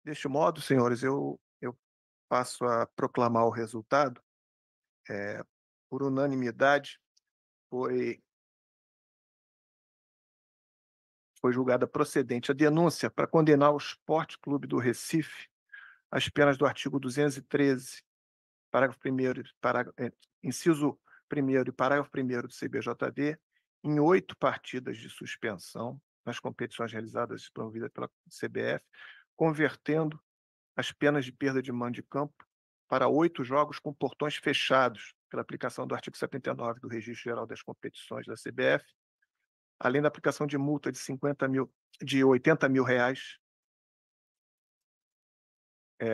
Deste modo, senhores, eu passo a proclamar o resultado. Por unanimidade, foi foi julgada procedente a denúncia para condenar o Sport Clube do Recife às penas do artigo 213, parágrafo 1º, inciso 1º e parágrafo 1º do CBJD, em 8 partidas de suspensão nas competições realizadas promovidas pela CBF, convertendo as penas de perda de mando de campo para 8 jogos com portões fechados, pela aplicação do artigo 79 do Registro Geral das Competições da CBF, além da aplicação de multa de R$ 80.000,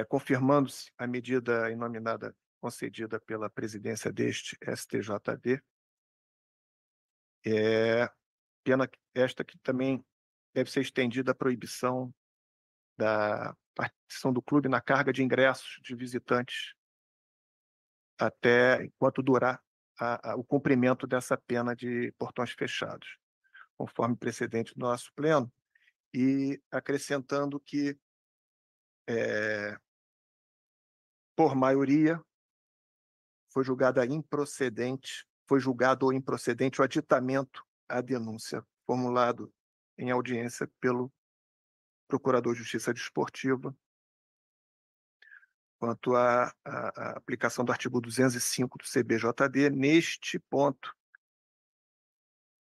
confirmando-se a medida inominada concedida pela presidência deste STJD. Pena esta que também deve ser estendida a proibição da participação do clube na carga de ingressos de visitantes até enquanto durar o cumprimento dessa pena de portões fechados, conforme precedente do nosso pleno, e acrescentando que, por maioria, foi julgado improcedente o aditamento à denúncia formulado em audiência pelo Procurador de Justiça Desportiva quanto à aplicação do artigo 205 do CBJD. Neste ponto,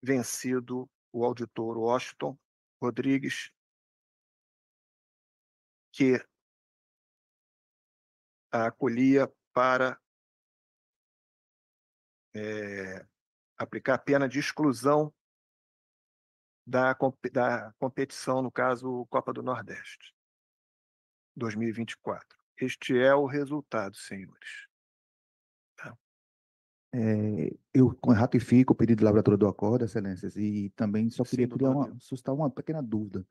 vencido o auditor Washington Rodrigues, que a acolhia para aplicar a pena de exclusão da competição, no caso, Copa do Nordeste 2024. Este é o resultado, senhores. Tá. Eu ratifico o pedido de lavratura do acordo, Excelências, e também só queria suscitar uma pequena dúvida.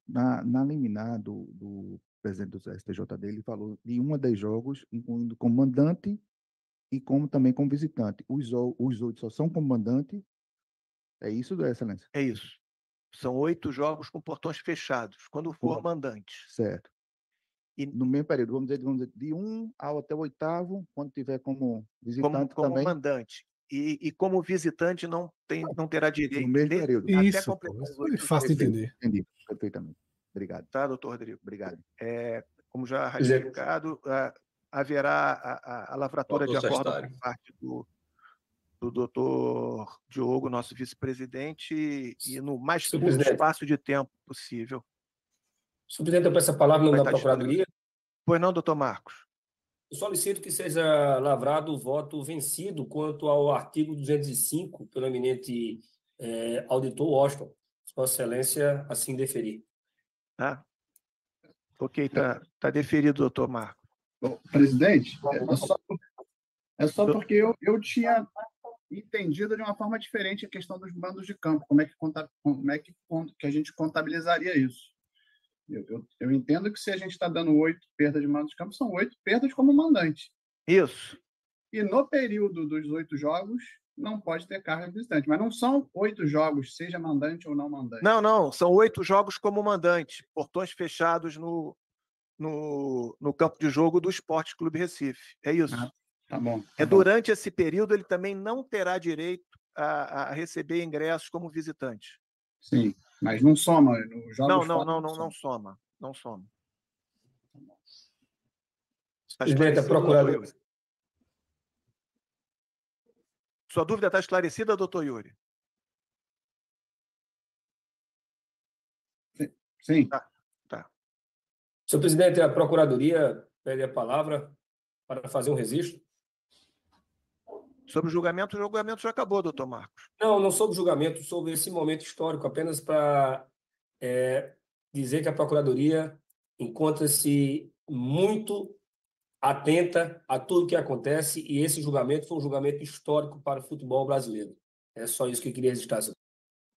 Na liminar do presidente do STJD, ele falou de 1 a 10 jogos, incluindo como mandante e também como visitante. Os 8 só são como mandante. É isso, Excelência? É isso. São 8 jogos com portões fechados, quando for mandante. Certo. E no mesmo período, vamos dizer de 1 até o 8º, quando tiver como visitante como também. Mandante. E como visitante não terá direito. No mesmo período. Isso, é fácil de entender. Entendi, perfeitamente. Obrigado. Tá, doutor Rodrigo? Obrigado. Como já ratificado, haverá a lavratura de acordo por parte do doutor Diogo, nosso vice-presidente, e no mais curto espaço de tempo possível. Senhor presidente, eu peço a palavra no nome da Procuradoria. Pois não, doutor Marcos? Eu solicito que seja lavrado o voto vencido quanto ao artigo 205, pelo eminente auditor Washington. Vossa Excelência assim deferir. Tá. Ok, tá deferido, doutor Marcos. Bom, presidente, é só porque eu tinha entendido de uma forma diferente a questão dos mandos de campo, como é que a gente contabilizaria isso. Eu entendo que se a gente está dando 8 perdas de mando de campo, são 8 perdas como mandante. Isso. E no período dos 8 jogos, não pode ter carga de visitante. Mas não são 8 jogos, seja mandante ou não mandante. Não. São 8 jogos como mandante. Portões fechados no campo de jogo do Sport Clube Recife. É isso. Tá bom. Durante esse período, ele também não terá direito a receber ingressos como visitante. Sim, mas não soma. Não soma. Não soma. Presidente, a Procuradora. Sua dúvida está esclarecida, doutor Yuri? Sim. Tá. Senhor presidente, a Procuradoria pede a palavra para fazer um registro. Sobre o julgamento já acabou, doutor Marcos. Não sobre o julgamento, sobre esse momento histórico, apenas para dizer que a Procuradoria encontra-se muito atenta a tudo o que acontece e esse julgamento foi um julgamento histórico para o futebol brasileiro. É só isso que eu queria registrar.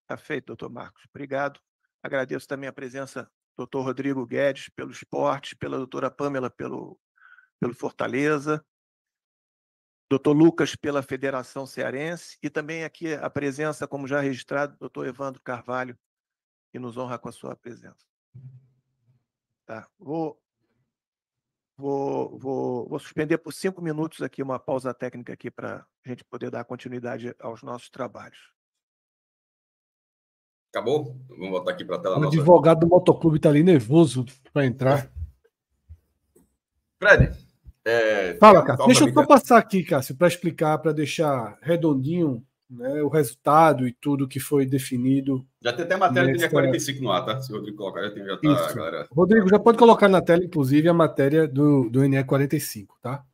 Tá feito, doutor Marcos. Obrigado. Agradeço também a presença do doutor Rodrigo Guedes pelo esporte, pela doutora Pâmela pelo Fortaleza, doutor Lucas pela Federação Cearense e também aqui a presença, como já registrado, do doutor Evandro Carvalho, que nos honra com a sua presença. Tá. Vou suspender por 5 minutos aqui, uma pausa técnica aqui para a gente poder dar continuidade aos nossos trabalhos. Acabou? Vamos voltar aqui para a tela. O advogado do motoclube está ali nervoso para entrar. Fred, fala, Cássio. Deixa eu só passar aqui, Cássio, para explicar, para deixar redondinho, né, o resultado e tudo que foi definido. Já tem até matéria do dia 45 no ar, tá? Se o Rodrigo colocar, já tá, galera. Rodrigo, já pode colocar na tela, inclusive, a matéria do NE45, tá?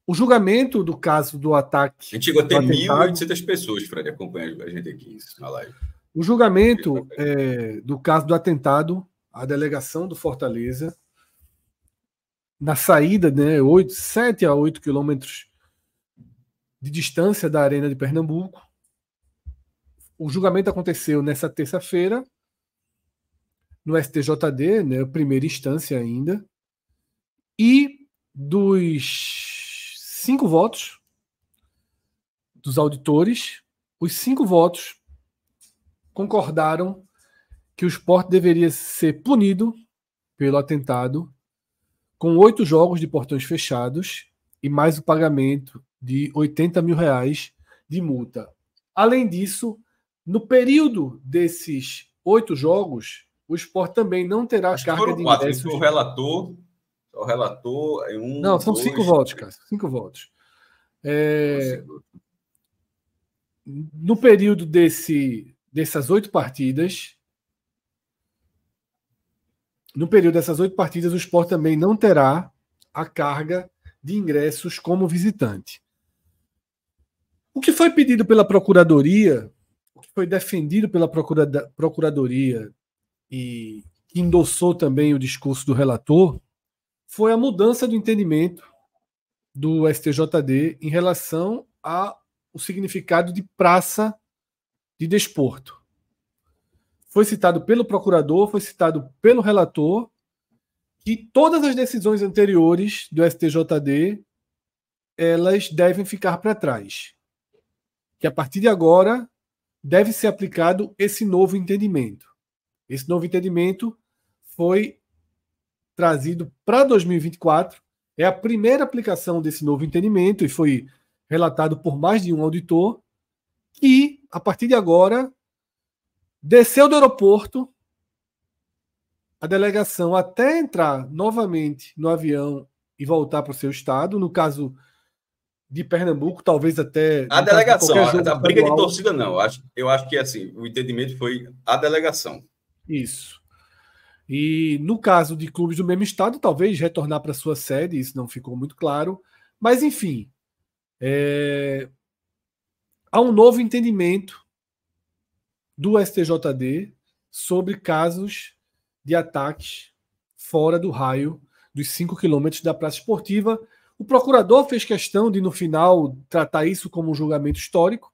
O julgamento do caso do ataque... A gente chegou a ter 1.800 pessoas, Fred, acompanhando a gente aqui na live. O julgamento do caso do atentado à delegação do Fortaleza, na saída, né, 7 a 8 quilômetros de distância da Arena de Pernambuco. O julgamento aconteceu nessa terça-feira, no STJD, né, primeira instância ainda, e dos 5 votos dos auditores, os 5 votos concordaram que o Sport deveria ser punido pelo atentado com 8 jogos de portões fechados e mais o pagamento de R$80 mil de multa. Além disso, no período desses 8 jogos, o Sport também não terá carga de ingressos. O relator é um. Não, são 5 votos, cara. 5 votos. No período dessas 8 partidas. No período dessas 8 partidas, o Sport também não terá a carga de ingressos como visitante. O que foi pedido pela Procuradoria, o que foi defendido pela Procuradoria e que endossou também o discurso do relator, foi a mudança do entendimento do STJD em relação ao significado de praça de desporto. Foi citado pelo procurador, foi citado pelo relator, que todas as decisões anteriores do STJD elas devem ficar para trás. Que a partir de agora deve ser aplicado esse novo entendimento. Esse novo entendimento foi trazido para 2024, é a primeira aplicação desse novo entendimento e foi relatado por mais de um auditor, e a partir de agora desceu do aeroporto, a delegação até entrar novamente no avião e voltar para o seu estado, no caso de Pernambuco, talvez até... A delegação, a briga de torcida não, eu acho que assim, o entendimento foi a delegação. Isso. E no caso de clubes do mesmo estado, talvez retornar para sua sede, isso não ficou muito claro, mas enfim, há um novo entendimento do STJD sobre casos de ataques fora do raio dos 5 quilômetros da praça esportiva. O procurador fez questão de, no final, tratar isso como um julgamento histórico.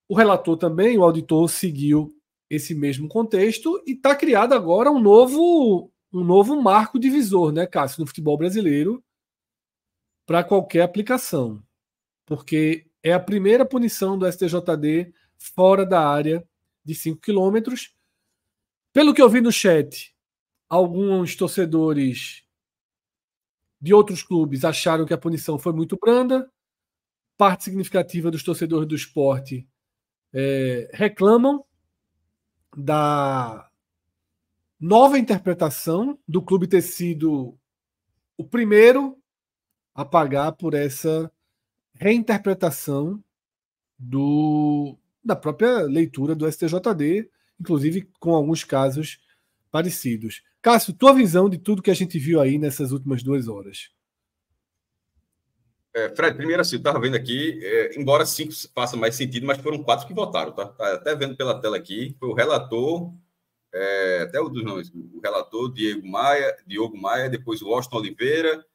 O relator também, o auditor, seguiu esse mesmo contexto e está criado agora um novo marco divisor, né, Cássio, no futebol brasileiro para qualquer aplicação. Porque é a primeira punição do STJD fora da área de 5 quilômetros. Pelo que eu vi no chat, alguns torcedores de outros clubes acharam que a punição foi muito branda. Parte significativa dos torcedores do Sport reclamam da nova interpretação do clube ter sido o primeiro a pagar por essa reinterpretação da própria leitura do STJD, inclusive com alguns casos parecidos. Cássio, tua visão de tudo que a gente viu aí nessas últimas 2 horas? Fred, primeiro assim, eu estava vendo aqui, embora 5 faça mais sentido, mas foram 4 que votaram, tá? Tá até vendo pela tela aqui, foi o relator, até o dos nomes, o relator Diogo Maia, depois o Washington Oliveira,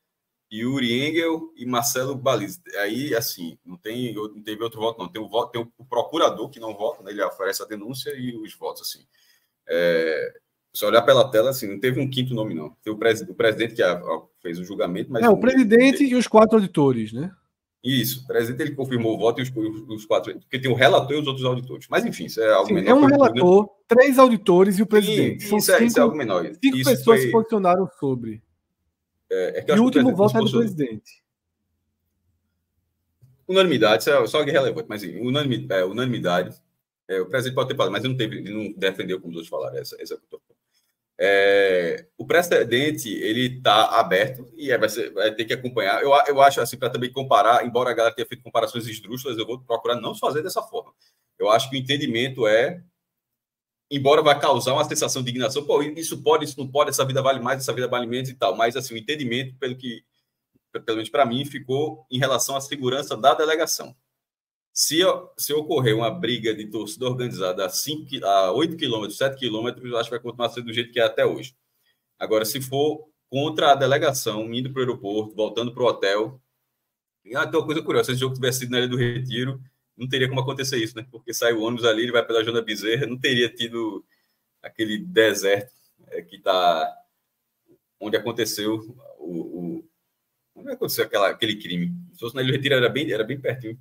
Yuri Engel e Marcelo Baliz. Aí, assim, não teve outro voto, não. Tem o procurador que não vota, né? Ele oferece a denúncia e os votos, assim. Se olhar pela tela, assim, não teve um 5º nome, não. Tem o presidente que fez o julgamento, mas... o presidente e os 4 auditores, né? Isso, o presidente ele confirmou o voto e os 4, porque tem o relator e os outros auditores. Mas, enfim, isso é algo Sim, menor. é um relator, 3 auditores e o presidente. Sim, São isso é 5 algo menor. 5 Isso pessoas se foi, posicionaram sobre. que eu E acho o que último voto é do posicionou. presidente. Unanimidade, isso é só algo relevante, mas sim, unanimidade. O presidente pode ter falado, mas ele não defendeu como os outros falaram. Essa é a que eu tô falando. O precedente ele está aberto e vai ter que acompanhar. Eu acho assim, para também comparar, embora a galera tenha feito comparações esdrúxulas, eu vou procurar não fazer dessa forma. Eu acho que o entendimento embora vai causar uma sensação de indignação, pô, isso pode, isso não pode, essa vida vale mais, essa vida vale menos e tal, mas assim, o entendimento, pelo menos para mim, ficou em relação à segurança da delegação. Se ocorrer uma briga de torcida organizada a 8 quilômetros, 7 quilômetros, eu acho que vai continuar sendo do jeito que é até hoje. Agora, se for contra a delegação, indo para o aeroporto, voltando para o hotel, tem uma coisa curiosa, se esse jogo tivesse sido na Ilha do Retiro, não teria como acontecer isso, né? Porque sai o ônibus ali, ele vai pela Joana Bezerra, não teria tido aquele deserto que está onde aconteceu onde aconteceu aquele crime. Se fosse na Ilha do Retiro, era bem pertinho.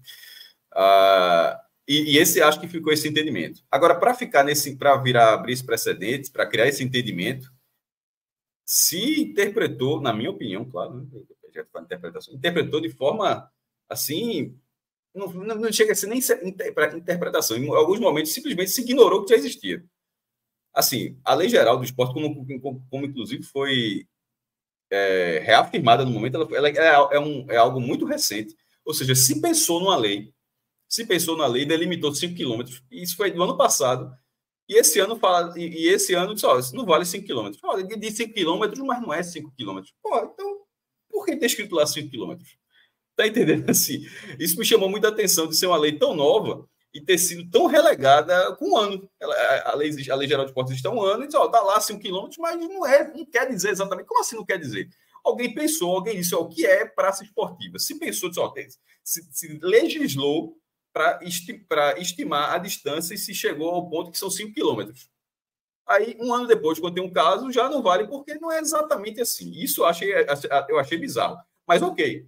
E esse acho que ficou esse entendimento. Agora, para abrir esse precedente, para criar esse entendimento, se interpretou, na minha opinião, claro, né? Já falo interpretação, interpretou de forma assim, não chega a ser nem interpretação. Em alguns momentos, simplesmente se ignorou que já existia. Assim, a lei geral do esporte, como inclusive foi reafirmada no momento, ela é algo muito recente. Ou seja, se pensou na lei, delimitou 5 quilômetros. Isso foi do ano passado. E esse ano disse, isso não vale 5 quilômetros. De 5 quilômetros, mas não é 5 quilômetros. Então, por que ter escrito lá 5 quilômetros? Tá entendendo? Assim, isso me chamou muita atenção de ser uma lei tão nova e ter sido tão relegada com um ano. A lei geral de esportes está um ano e diz, tá lá 5 quilômetros, mas não quer dizer exatamente. Como assim não quer dizer? Alguém pensou, alguém disse, o que é praça esportiva? Se pensou, disse, se legislou para estimar a distância e se chegou ao ponto que são 5 quilômetros. Aí, um ano depois, quando tem um caso, já não vale, porque não é exatamente assim. Isso eu achei bizarro. Mas, ok.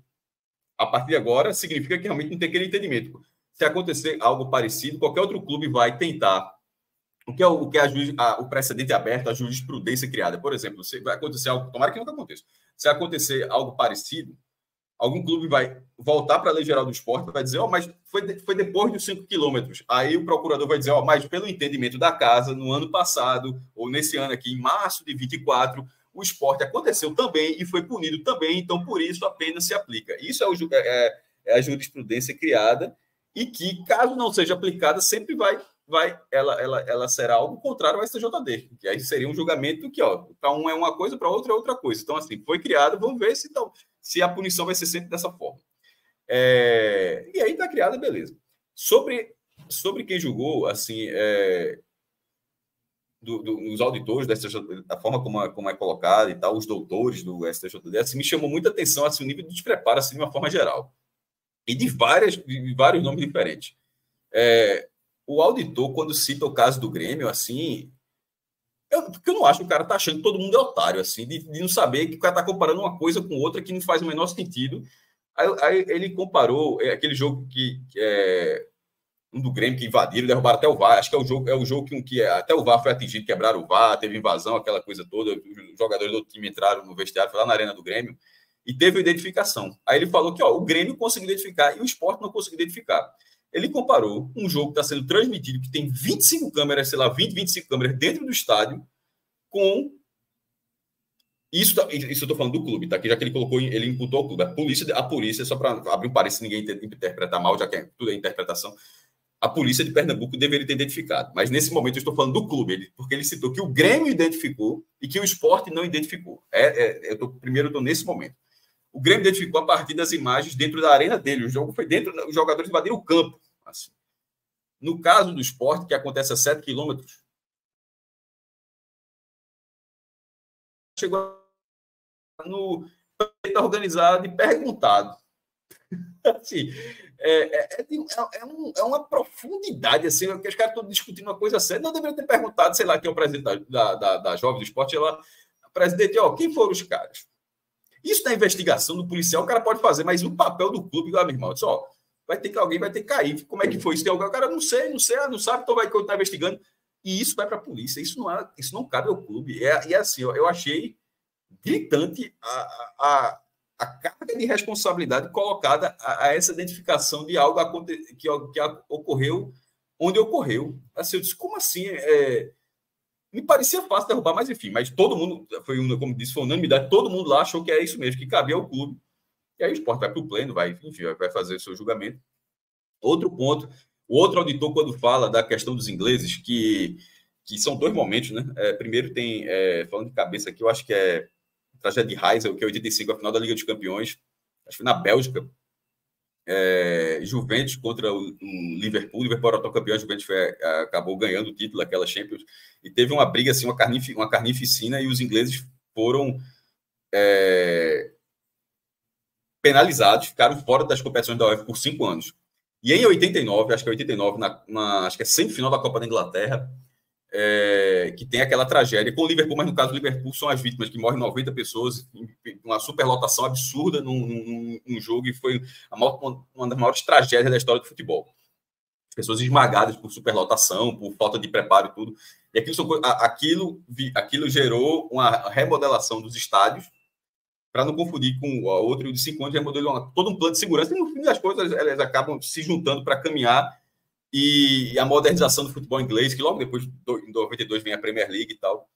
A partir de agora, significa que realmente não tem aquele entendimento. Se acontecer algo parecido, qualquer outro clube vai tentar. O que o precedente aberto, a jurisprudência criada. Por exemplo, se vai acontecer algo, tomara que nunca aconteça. Se acontecer algo parecido, algum clube vai voltar para a Lei Geral do Esporte e vai dizer, mas foi depois dos 5 quilômetros. Aí o procurador vai dizer, mas pelo entendimento da casa, no ano passado, ou nesse ano aqui, em março de 24, o esporte aconteceu também e foi punido também, então por isso a pena se aplica. Isso é a jurisprudência criada e que, caso não seja aplicada, sempre ela será algo contrário ao STJD, que aí seria um julgamento que, para um é uma coisa, para outro é outra coisa. Então, assim, foi criado, vamos ver se a punição vai ser sempre dessa forma. E aí está criada, beleza. Sobre quem julgou, assim, os auditores da STJD, da forma como é colocado e tal, os doutores do STJD, assim, me chamou muita atenção assim, o nível de despreparo assim, de uma forma geral. E de vários nomes diferentes. O auditor, quando cita o caso do Grêmio, assim, porque eu não acho que o cara tá achando que todo mundo é otário, assim, de não saber que o cara tá comparando uma coisa com outra que não faz o menor sentido. Aí ele comparou aquele jogo que do Grêmio que invadiram, derrubaram até o VAR. Acho que é o jogo que até o VAR foi atingido, quebraram o VAR, teve invasão, aquela coisa toda. Os jogadores do time entraram no vestiário, foi lá na arena do Grêmio, e teve identificação. Aí ele falou que o Grêmio conseguiu identificar e o Sport não conseguiu identificar. Ele comparou um jogo que está sendo transmitido, que tem 25 câmeras, sei lá, 25 câmeras dentro do estádio, com... Isso eu estou falando do clube, tá? Que já que ele imputou o clube. A polícia, só para abrir um parênteses, ninguém interpretar mal, já que tudo é interpretação, a polícia de Pernambuco deveria ter identificado. Mas nesse momento eu estou falando do clube, porque ele citou que o Grêmio identificou e que o Sport não identificou. Primeiro eu estou nesse momento. O Grêmio identificou a partir das imagens dentro da arena dele. O jogo foi dentro, os jogadores invadiram o campo. Assim. No caso do Sport, que acontece a 7 quilômetros, chegou no organizado e perguntado. Assim, é uma profundidade, assim, que os caras estão discutindo uma coisa séria. Não deveria ter perguntado, sei lá, quem é o presidente da Jovem do Esporte, lá, presidente, quem foram os caras? Isso da investigação do policial, o cara pode fazer, mas o papel do clube, meu irmão, só alguém vai ter que cair. Como é que foi? Se tem alguém, o cara não sei, não sabe, então vai estar investigando. E isso vai para a polícia. Isso não cabe ao clube. E assim, eu achei gritante a carga de responsabilidade colocada a essa identificação de algo que ocorreu onde ocorreu. Assim, eu disse, como assim? Me parecia fácil derrubar, mas enfim, mas todo mundo, como disse, foi unanimidade, todo mundo lá achou que é isso mesmo, que cabia ao clube. E aí o Sport vai para o pleno, vai fazer o seu julgamento. Outro ponto, o outro auditor, quando fala da questão dos ingleses, que são dois momentos, né? Primeiro tem, falando de cabeça aqui, eu acho que é a tragédia de Heysel, que é 85, a final da Liga dos Campeões, acho que foi na Bélgica, Juventus contra o Liverpool. O Liverpool era campeão, a Juventus acabou ganhando o título, aquela Champions, e teve uma briga, assim, uma carnificina, e os ingleses foram penalizados, ficaram fora das competições da UEFA por 5 anos. E em 89, acho que é 89, acho que é semifinal da Copa da Inglaterra, que tem aquela tragédia com o Liverpool, mas no caso do Liverpool são as vítimas, que morrem 90 pessoas, uma superlotação absurda num jogo, e foi uma das maiores tragédias da história do futebol. Pessoas esmagadas por superlotação, por falta de preparo e tudo. E aquilo gerou uma remodelação dos estádios, para não confundir com o outro de 5 anos, remodelou todo um plano de segurança, e no fim das coisas elas acabam se juntando para caminhar. E a modernização do futebol inglês, que logo depois, em 92, vem a Premier League e tal,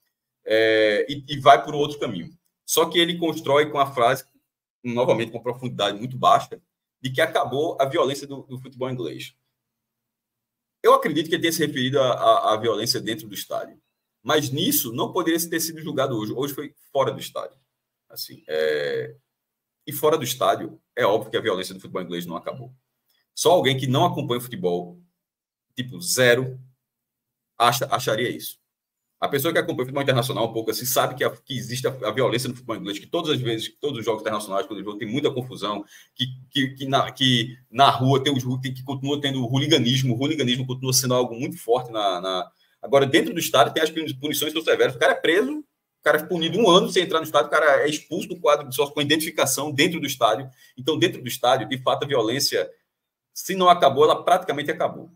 e vai por um outro caminho. Só que ele constrói com a frase, novamente com profundidade muito baixa, de que acabou a violência do futebol inglês. Eu acredito que ele tenha se referido à violência dentro do estádio, mas nisso não poderia ter sido julgado hoje. Hoje foi fora do estádio. Assim, e fora do estádio, é óbvio que a violência do futebol inglês não acabou. Só alguém que não acompanha o futebol, tipo, zero, acharia isso. A pessoa que acompanha o futebol internacional um pouco assim, sabe que existe a violência no futebol inglês, que todas as vezes, todos os jogos internacionais, quando o jogo tem muita confusão, que na rua que continua tendo o hooliganismo continua sendo algo muito forte. Agora, dentro do estádio, tem as punições que são severas. O cara é preso, o cara é punido 1 ano sem entrar no estádio, o cara é expulso do quadro de sócio com identificação dentro do estádio. Então, dentro do estádio, de fato, a violência, se não acabou, ela praticamente acabou.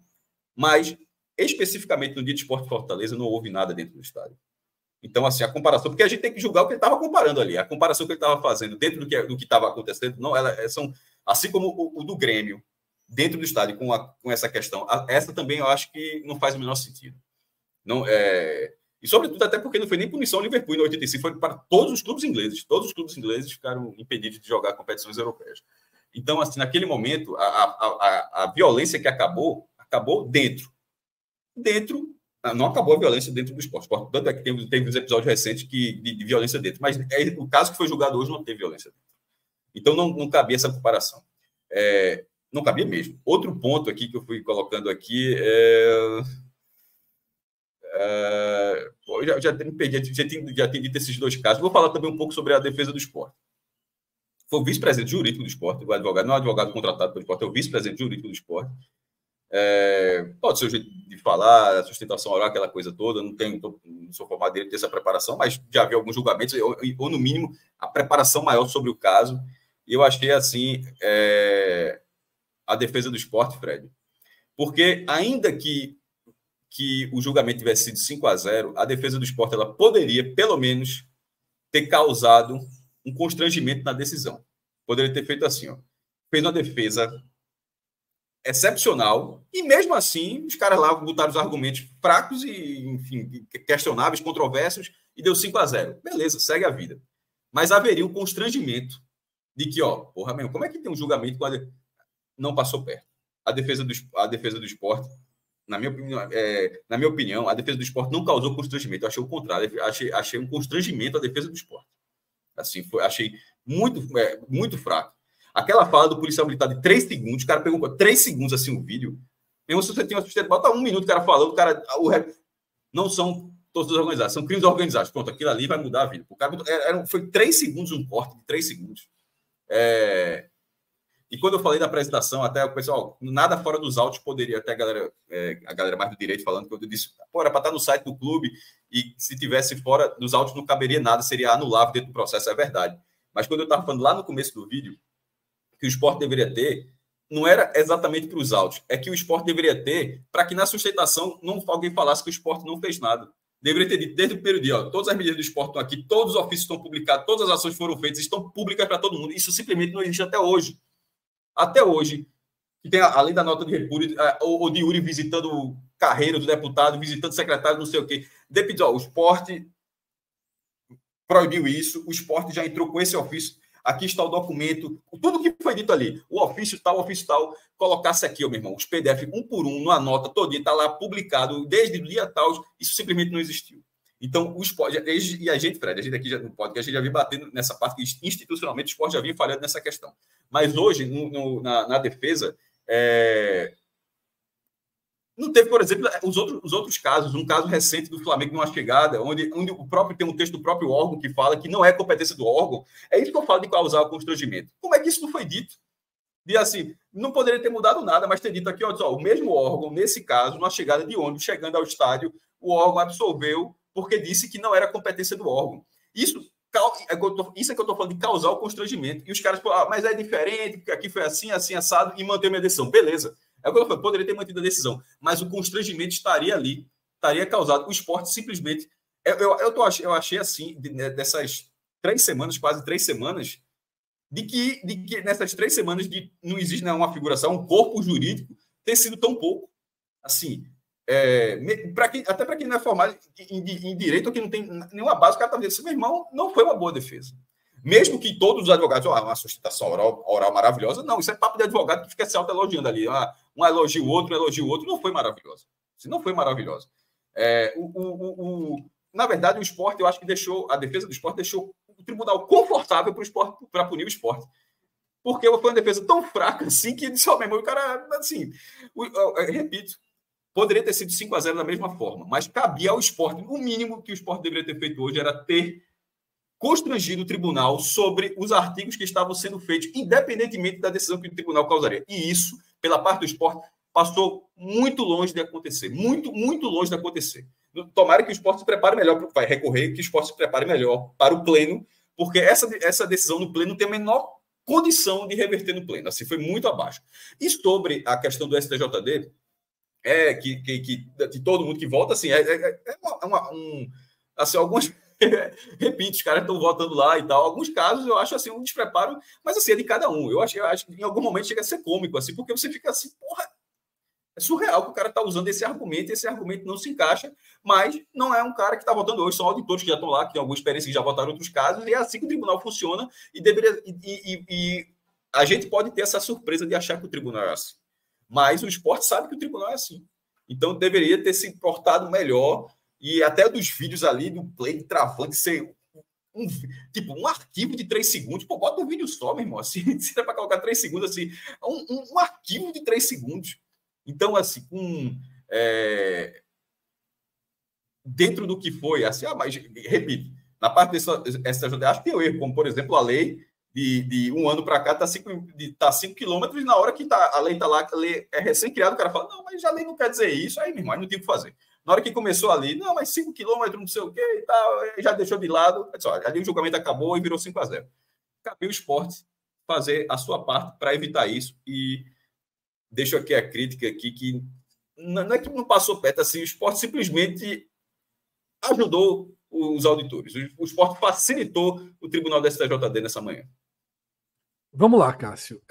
Mas, especificamente no dia de Sport Fortaleza, não houve nada dentro do estádio. Então, assim, a comparação, porque a gente tem que julgar o que ele estava comparando ali, a comparação que ele estava fazendo dentro do que estava acontecendo, não, são, assim como o do Grêmio, dentro do estádio, com essa questão, essa também eu acho que não faz o menor sentido. Não, e, sobretudo, até porque não foi nem punição ao Liverpool em 85, foi para todos os clubes ingleses. Todos os clubes ingleses ficaram impedidos de jogar competições europeias. Então, assim, naquele momento, a violência que acabou dentro. Não acabou a violência dentro do esporte. Tanto é que teve uns episódios recentes de violência dentro. Mas o caso que foi julgado hoje não teve violência dentro. Então, não cabia essa comparação. Não cabia mesmo. Outro ponto aqui que eu fui colocando aqui já me perdi, já tinha dito esses 2 casos. Vou falar também um pouco sobre a defesa do esporte. Foi o vice-presidente jurídico do esporte, o advogado, não é o advogado contratado pelo esporte, é o vice-presidente jurídico do esporte. Pode ser o jeito de falar, a sustentação oral, aquela coisa toda, não sou formado direito dessa preparação, mas já vi alguns julgamentos, ou no mínimo, a preparação maior sobre o caso. E eu achei, assim, a defesa do esporte, Fred. Porque, ainda que o julgamento tivesse sido 5-0, a defesa do esporte ela poderia, pelo menos, ter causado um constrangimento na decisão. Poderia ter feito assim, fez uma defesa excepcional, e mesmo assim, os caras lá botaram os argumentos fracos e, enfim, questionáveis, controversos, e deu 5-0. Beleza, segue a vida. Mas haveria um constrangimento de que, porra, mesmo, como é que tem um julgamento quando não passou perto? A defesa do esporte, na minha opinião, a defesa do esporte não causou constrangimento. Eu achei o contrário. Achei um constrangimento a defesa do esporte. Assim, achei muito fraco. Aquela fala do policial militar de 3 segundos, o cara pegou 3 segundos assim o vídeo. Mesmo se você tinha uma sustentação, bota 1 minuto o cara falando, não são todos organizados, são crimes organizados. Pronto, aquilo ali vai mudar a vida. O cara, foi 3 segundos, um corte de 3 segundos. E quando eu falei da apresentação, até o pessoal, nada fora dos autos poderia, até a galera mais do direito falando, que eu disse, era para estar no site do clube, e se tivesse fora dos autos não caberia nada, seria anulável dentro do processo, é verdade. Mas quando eu estava falando lá no começo do vídeo, que o Sport deveria ter, não era exatamente para os autos, é que o Sport deveria ter para que na sustentação não alguém falasse que o Sport não fez nada. Deveria ter dito desde o primeiro dia, ó, todas as medidas do Sport estão aqui, todos os ofícios estão publicados, todas as ações foram feitas, estão públicas para todo mundo. Isso simplesmente não existe até hoje. Até hoje, que tem além da nota de repúdio, ou de Yuri visitando o carreiro do deputado, visitando o secretário, não sei o quê. Depois, ó, o Sport proibiu isso, o Sport já entrou com esse ofício. Aqui está o documento, tudo que foi dito ali, o ofício tal, colocasse aqui, ó, meu irmão, os PDF um por um, numa nota todinha, está lá publicado, desde o dia tal, isso simplesmente não existiu. Então, o Sport, e a gente, Fred, a gente aqui já, no podcast, a gente já vinha batendo nessa parte que institucionalmente o Sport já vinha falhando nessa questão. Mas hoje, na defesa, não teve, por exemplo, os outros casos, um caso recente do Flamengo numa chegada, onde o próprio tem um texto do próprio órgão que fala que não é competência do órgão. É isso que eu falo de causar o constrangimento. Como é que isso não foi dito? De assim, não poderia ter mudado nada, mas ter dito aqui, ó, o mesmo órgão, nesse caso, numa chegada de ônibus, chegando ao estádio, o órgão absolveu porque disse que não era competência do órgão. Isso é que eu estou falando de causar o constrangimento. E os caras falam, mas é diferente, porque aqui foi assim, assim, assado, e manteve minha decisão. Beleza. É o que eu falei, poderia ter mantido a decisão, mas o constrangimento estaria ali, estaria causado. O Sport simplesmente... Eu achei assim, dessas 3 semanas, quase 3 semanas, de que nessas 3 semanas não existe nenhuma figuração, um corpo jurídico, ter sido tão pouco. Assim, até para quem não é formado em direito ou que não tem nenhuma base, o cara está dizendo assim, meu irmão, não foi uma boa defesa. Mesmo que todos os advogados, uma sustentação oral maravilhosa, não, isso é papo de advogado que fica se auto-elogiando ali. Um elogio o outro, não foi maravilhosa. Não foi maravilhosa. Na verdade, o Sport, eu acho que a defesa do Sport deixou o tribunal confortável para o Sport, para punir o Sport. Porque foi uma defesa tão fraca assim que disse, ó, meu irmão, o cara, assim, repito, poderia ter sido 5-0 da mesma forma, mas cabia ao Sport, o mínimo que o Sport deveria ter feito hoje era ter constrangido o tribunal sobre os artigos que estavam sendo feitos, independentemente da decisão que o tribunal causaria. E isso, pela parte do Sport, passou muito longe de acontecer. Muito, muito longe de acontecer. Tomara que o Sport se prepare melhor, vai recorrer, que o Sport se prepare melhor para o pleno, porque essa decisão no pleno não tem a menor condição de reverter no pleno. Assim, foi muito abaixo. E sobre a questão do STJD, que todo mundo que vota, assim, assim, algumas... Repito, os caras estão votando lá e tal. Alguns casos eu acho assim um despreparo, mas assim, é de cada um. Eu acho que em algum momento chega a ser cômico, assim, porque você fica assim, porra, é surreal que o cara está usando esse argumento, e esse argumento não se encaixa, mas não é um cara que está votando hoje, são auditores que já estão lá, que têm alguma experiência, que já votaram em outros casos, e é assim que o tribunal funciona, e a gente pode ter essa surpresa de achar que o tribunal é assim. Mas o Sport sabe que o tribunal é assim. Então deveria ter se portado melhor. E até dos vídeos ali do play travando, ser um arquivo de 3 segundos. Pô, bota um vídeo só, meu irmão. Assim, se der para colocar 3 segundos, assim, um arquivo de 3 segundos. Então, assim, dentro do que foi, assim, mas, repito, na parte dessa acho que tem erro, como, por exemplo, a lei de 1 ano para cá está 5 quilômetros, na hora que a lei está lá, a lei é recém-criada, o cara fala, não, mas a lei não quer dizer isso, aí, meu irmão, não tem o que fazer. Na hora que começou ali, não, mas 5 quilômetros, não sei o quê e tal, já deixou de lado. Ali o julgamento acabou e virou 5-0. Cabia o Sport fazer a sua parte para evitar isso. E deixo aqui a crítica aqui, que não é que não passou perto, assim, o Sport simplesmente ajudou os auditores. O Sport facilitou o tribunal da STJD nessa manhã. Vamos lá, Cássio.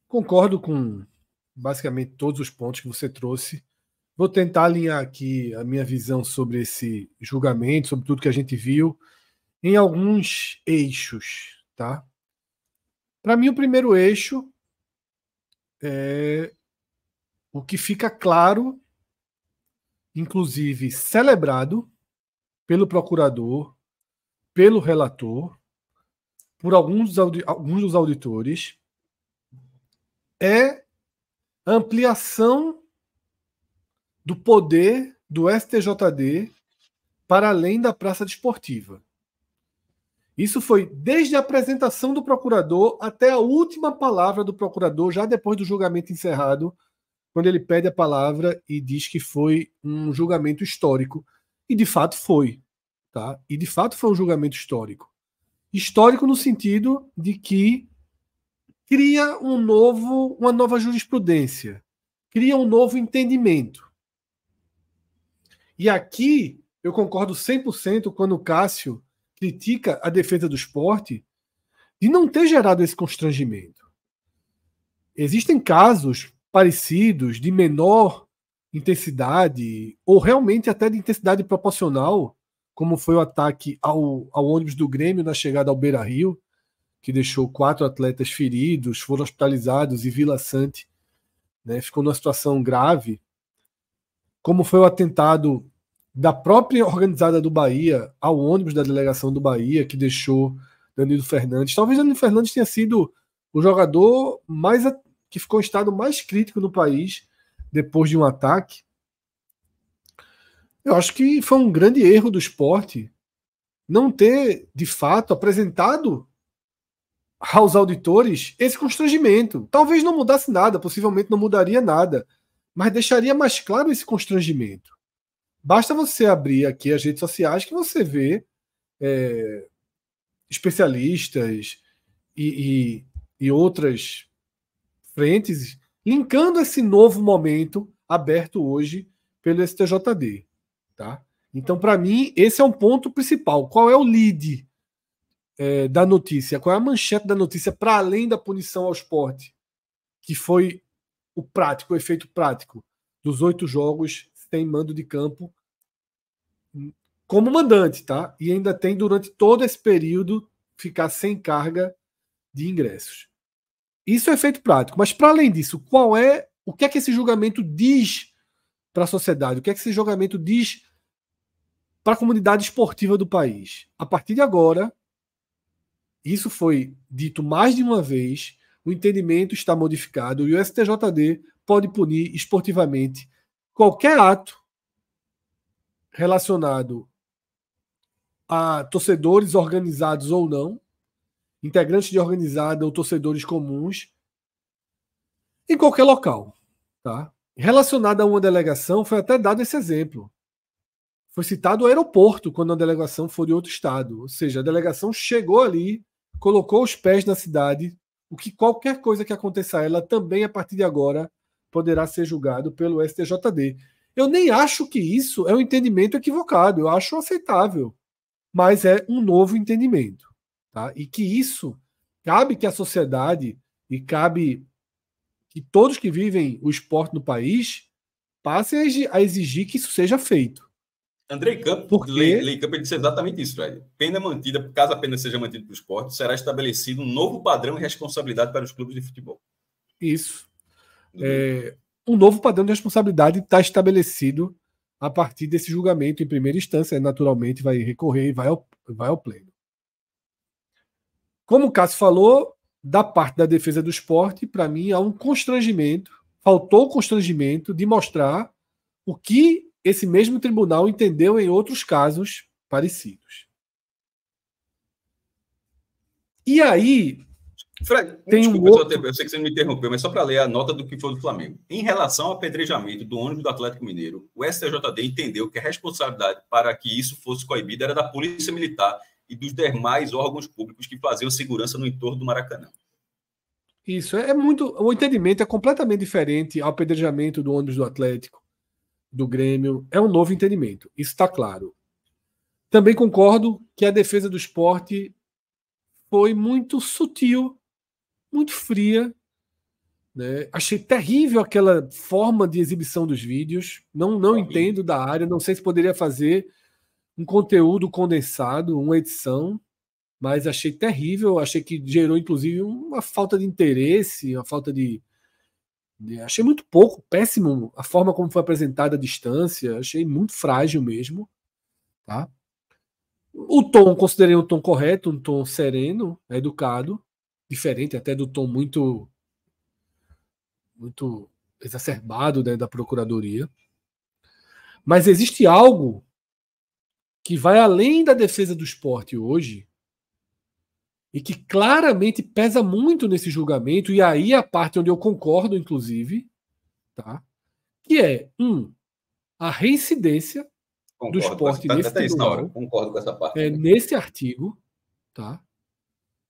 Concordo com basicamente todos os pontos que você trouxe. Vou tentar alinhar aqui a minha visão sobre esse julgamento, sobre tudo que a gente viu, em alguns eixos, tá? Para mim, o primeiro eixo é o que fica claro, inclusive celebrado pelo procurador, pelo relator, por alguns dos auditores, é a ampliação do poder do STJD para além da praça desportiva. Isso foi desde a apresentação do procurador até a última palavra do procurador, já depois do julgamento encerrado, quando ele pede a palavra e diz que foi um julgamento histórico. E de fato foi. Tá? E de fato foi um julgamento histórico. Histórico no sentido de que cria uma nova jurisprudência, cria um novo entendimento. E aqui eu concordo 100% quando o Cássio critica a defesa do esporte de não ter gerado esse constrangimento. Existem casos parecidos, de menor intensidade, ou realmente até de intensidade proporcional, como foi o ataque ao ônibus do Grêmio na chegada ao Beira-Rio, que deixou 4 atletas feridos, foram hospitalizados, e Vila Sante, né, ficou numa situação grave, como foi o atentado da própria organizada do Bahia ao ônibus da delegação do Bahia, que deixou Danilo Fernandes. Talvez Danilo Fernandes tenha sido o jogador que ficou em estado mais crítico no país depois de um ataque. Eu acho que foi um grande erro do esporte não ter, de fato, apresentado aos auditores esse constrangimento. Talvez não mudasse nada, possivelmente não mudaria nada, mas deixaria mais claro esse constrangimento. Basta você abrir aqui as redes sociais que você vê especialistas e outras frentes linkando esse novo momento aberto hoje pelo STJD. Tá? Então, para mim, esse é um ponto principal. Qual é o lead da notícia? Qual é a manchete da notícia para além da punição ao esporte? Que foi o efeito prático dos 8 jogos sem mando de campo como mandante, tá? E ainda tem, durante todo esse período, ficar sem carga de ingressos. Isso é efeito prático. Mas, para além disso, o que é que esse julgamento diz para a sociedade? O que é que esse julgamento diz para a comunidade esportiva do país? A partir de agora, isso foi dito mais de uma vez, o entendimento está modificado e o STJD pode punir esportivamente qualquer ato relacionado a torcedores organizados ou não, integrantes de organizada ou torcedores comuns, em qualquer local. Tá? Relacionado a uma delegação, foi até dado esse exemplo. Foi citado o aeroporto quando a delegação for de outro estado. Ou seja, a delegação chegou ali, colocou os pés na cidade, o que qualquer coisa que aconteça a ela também, a partir de agora, poderá ser julgado pelo STJD. Eu nem acho que isso é um entendimento equivocado, eu acho aceitável, mas é um novo entendimento. Tá? E que isso cabe que a sociedade e cabe que todos que vivem o esporte no país passem a exigir que isso seja feito. Andrei Campos, Lei Campos disse exatamente isso, Fred. Pena mantida, caso a pena seja mantida para o esporte, será estabelecido um novo padrão de responsabilidade para os clubes de futebol. Isso. Um novo padrão de responsabilidade está estabelecido a partir desse julgamento em primeira instância. Naturalmente vai recorrer e vai ao pleno. Como o Cássio falou, da parte da defesa do esporte, para mim há um constrangimento, faltou o constrangimento de mostrar o que esse mesmo tribunal entendeu em outros casos parecidos. E aí, Fred, tem desculpa, eu sei que você me interrompeu, mas só para ler a nota do que foi do Flamengo. Em relação ao apedrejamento do ônibus do Atlético Mineiro, o STJD entendeu que a responsabilidade para que isso fosse coibido era da Polícia Militar e dos demais órgãos públicos que faziam segurança no entorno do Maracanã. Isso, o entendimento é completamente diferente ao apedrejamento do ônibus do Atlético, do Grêmio. É um novo entendimento, isso está claro. Também concordo que a defesa do esporte foi muito sutil, muito fria. Né? Achei terrível aquela forma de exibição dos vídeos. Não entendo da área, não sei se poderia fazer um conteúdo condensado, uma edição, mas achei terrível. Achei que gerou, inclusive, uma falta de interesse, uma falta de. Achei muito pouco, péssimo a forma como foi apresentada a distância. Achei muito frágil mesmo. Tá? O tom, considerei um tom correto, um tom sereno, educado, diferente até do tom muito exacerbado, né, da Procuradoria. Mas existe algo que vai além da defesa do esporte hoje e que claramente pesa muito nesse julgamento, e aí a parte onde eu concordo, inclusive, tá? Que é, a reincidência do esporte nesse tribunal. Concordo com essa parte. Nesse artigo, tá?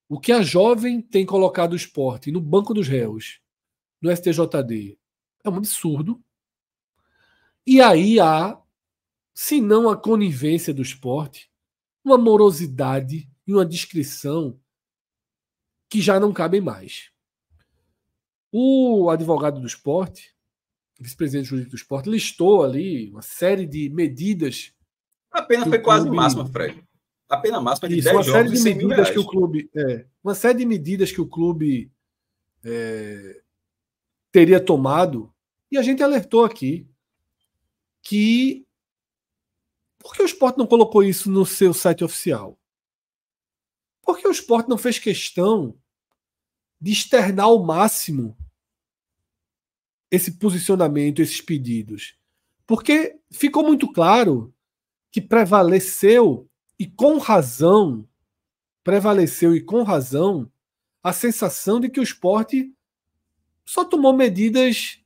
O que a Jovem tem colocado o Sport no banco dos réus, no STJD, é um absurdo. E aí há, se não a conivência do Sport, uma morosidade e uma discrição que já não cabem mais. O advogado do Sport, vice-presidente jurídico do Sport, listou ali uma série de medidas. A pena foi quase máxima, Fred. A pena máxima de 10 jogos e 100 mil reais. Que o clube, uma série de medidas que o clube teria tomado, e a gente alertou aqui que por que o Sport não colocou isso no seu site oficial? Por que o Sport não fez questão de externar ao máximo esse posicionamento, esses pedidos? Porque ficou muito claro que prevaleceu e com razão a sensação de que o Sport só tomou medidas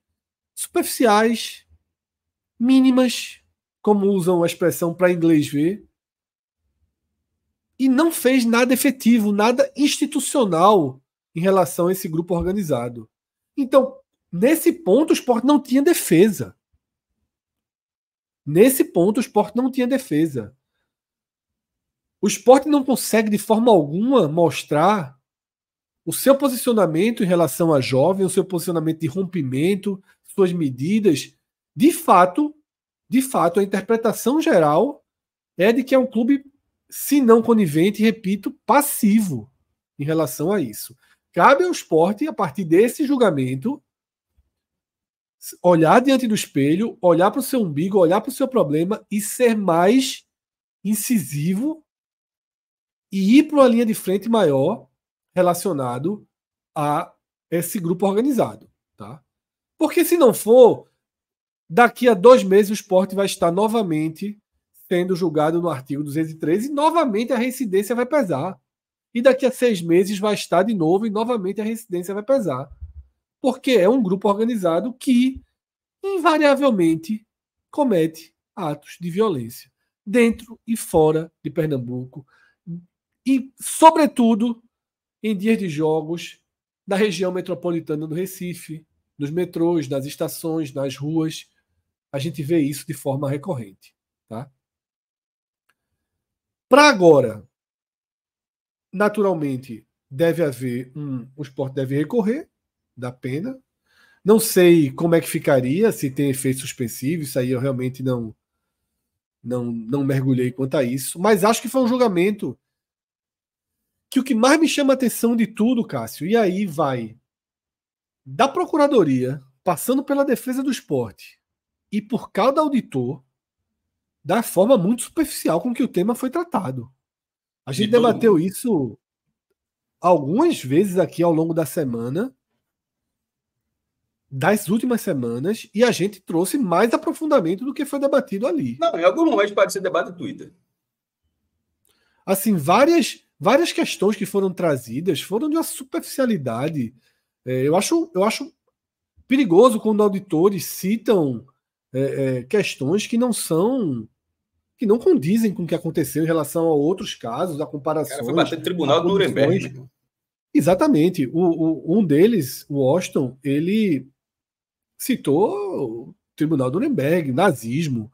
superficiais, mínimas, como usam a expressão para inglês ver, e não fez nada efetivo, nada institucional em relação a esse grupo organizado. Então, nesse ponto, o Sport não tinha defesa. O Sport não consegue, de forma alguma, mostrar o seu posicionamento em relação à Jovem, o seu posicionamento de rompimento, suas medidas. De fato, a interpretação geral é de que é um clube, se não conivente, repito, passivo em relação a isso. Cabe ao Sport, a partir desse julgamento, olhar diante do espelho, olhar para o seu umbigo, olhar para o seu problema e ser mais incisivo e ir para uma linha de frente maior relacionado a esse grupo organizado. Tá? Porque se não for, daqui a 2 meses o Sport vai estar novamente sendo julgado no artigo 213 e novamente a reincidência vai pesar. E daqui a 6 meses vai estar de novo e novamente a reincidência vai pesar. Porque é um grupo organizado que invariavelmente comete atos de violência dentro e fora de Pernambuco e, sobretudo, em dias de jogos da região metropolitana do Recife, nos metrôs, nas estações, nas ruas. A gente vê isso de forma recorrente. Tá? Para agora, naturalmente, deve haver o Sport deve recorrer da pena. Não sei como é que ficaria, se tem efeito suspensivo, isso aí eu realmente não mergulhei quanto a isso, mas acho que foi um julgamento que o que mais me chama a atenção de tudo, Cássio, e aí vai da Procuradoria, passando pela defesa do Sport e por cada auditor, da forma muito superficial com que o tema foi tratado. A gente debateu isso algumas vezes aqui ao longo da semana, das últimas semanas, e a gente trouxe mais aprofundamento do que foi debatido ali. Não, em algum momento pode ser debate no Twitter. Assim, várias questões que foram trazidas foram de uma superficialidade. Eu acho perigoso quando auditores citam questões que não condizem com o que aconteceu em relação a outros casos, a comparações. O cara foi bater no tribunal do Nuremberg. Exatamente. Um deles, o Austin, ele citou o tribunal do Nuremberg, nazismo,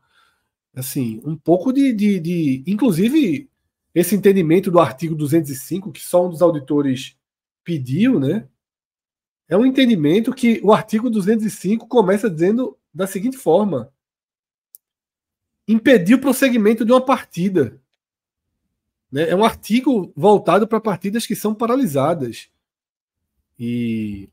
assim, um pouco de inclusive esse entendimento do artigo 205, que só um dos auditores pediu, né? É um entendimento que o artigo 205 começa dizendo da seguinte forma: impedir o prosseguimento de uma partida. Né? É um artigo voltado para partidas que são paralisadas. E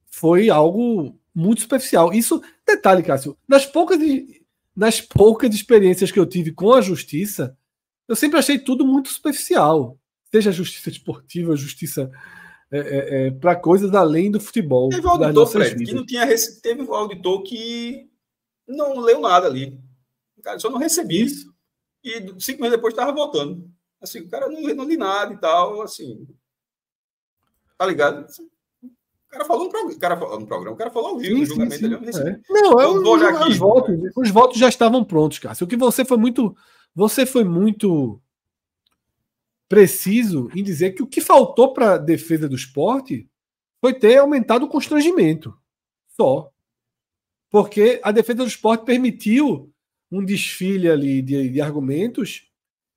foi algo muito superficial. Isso, detalhe, Cássio, nas poucas experiências que eu tive com a justiça, eu sempre achei tudo muito superficial. Seja a justiça esportiva, a justiça para coisas além do futebol. Teve um auditor, Fred, que não tinha teve um auditor que não leu nada ali. O cara só não recebia isso. E 5 meses depois estava voltando. Assim, o cara não li nada e tal, assim. Tá ligado? O cara falou no programa, o cara falou ao vivo no julgamento. Ele não recebeu. Os votos já estavam prontos, Cássio. O que você foi muito preciso em dizer que o que faltou para a defesa do Sport foi ter aumentado o constrangimento. Só. Porque a defesa do Sport permitiu um desfile ali de argumentos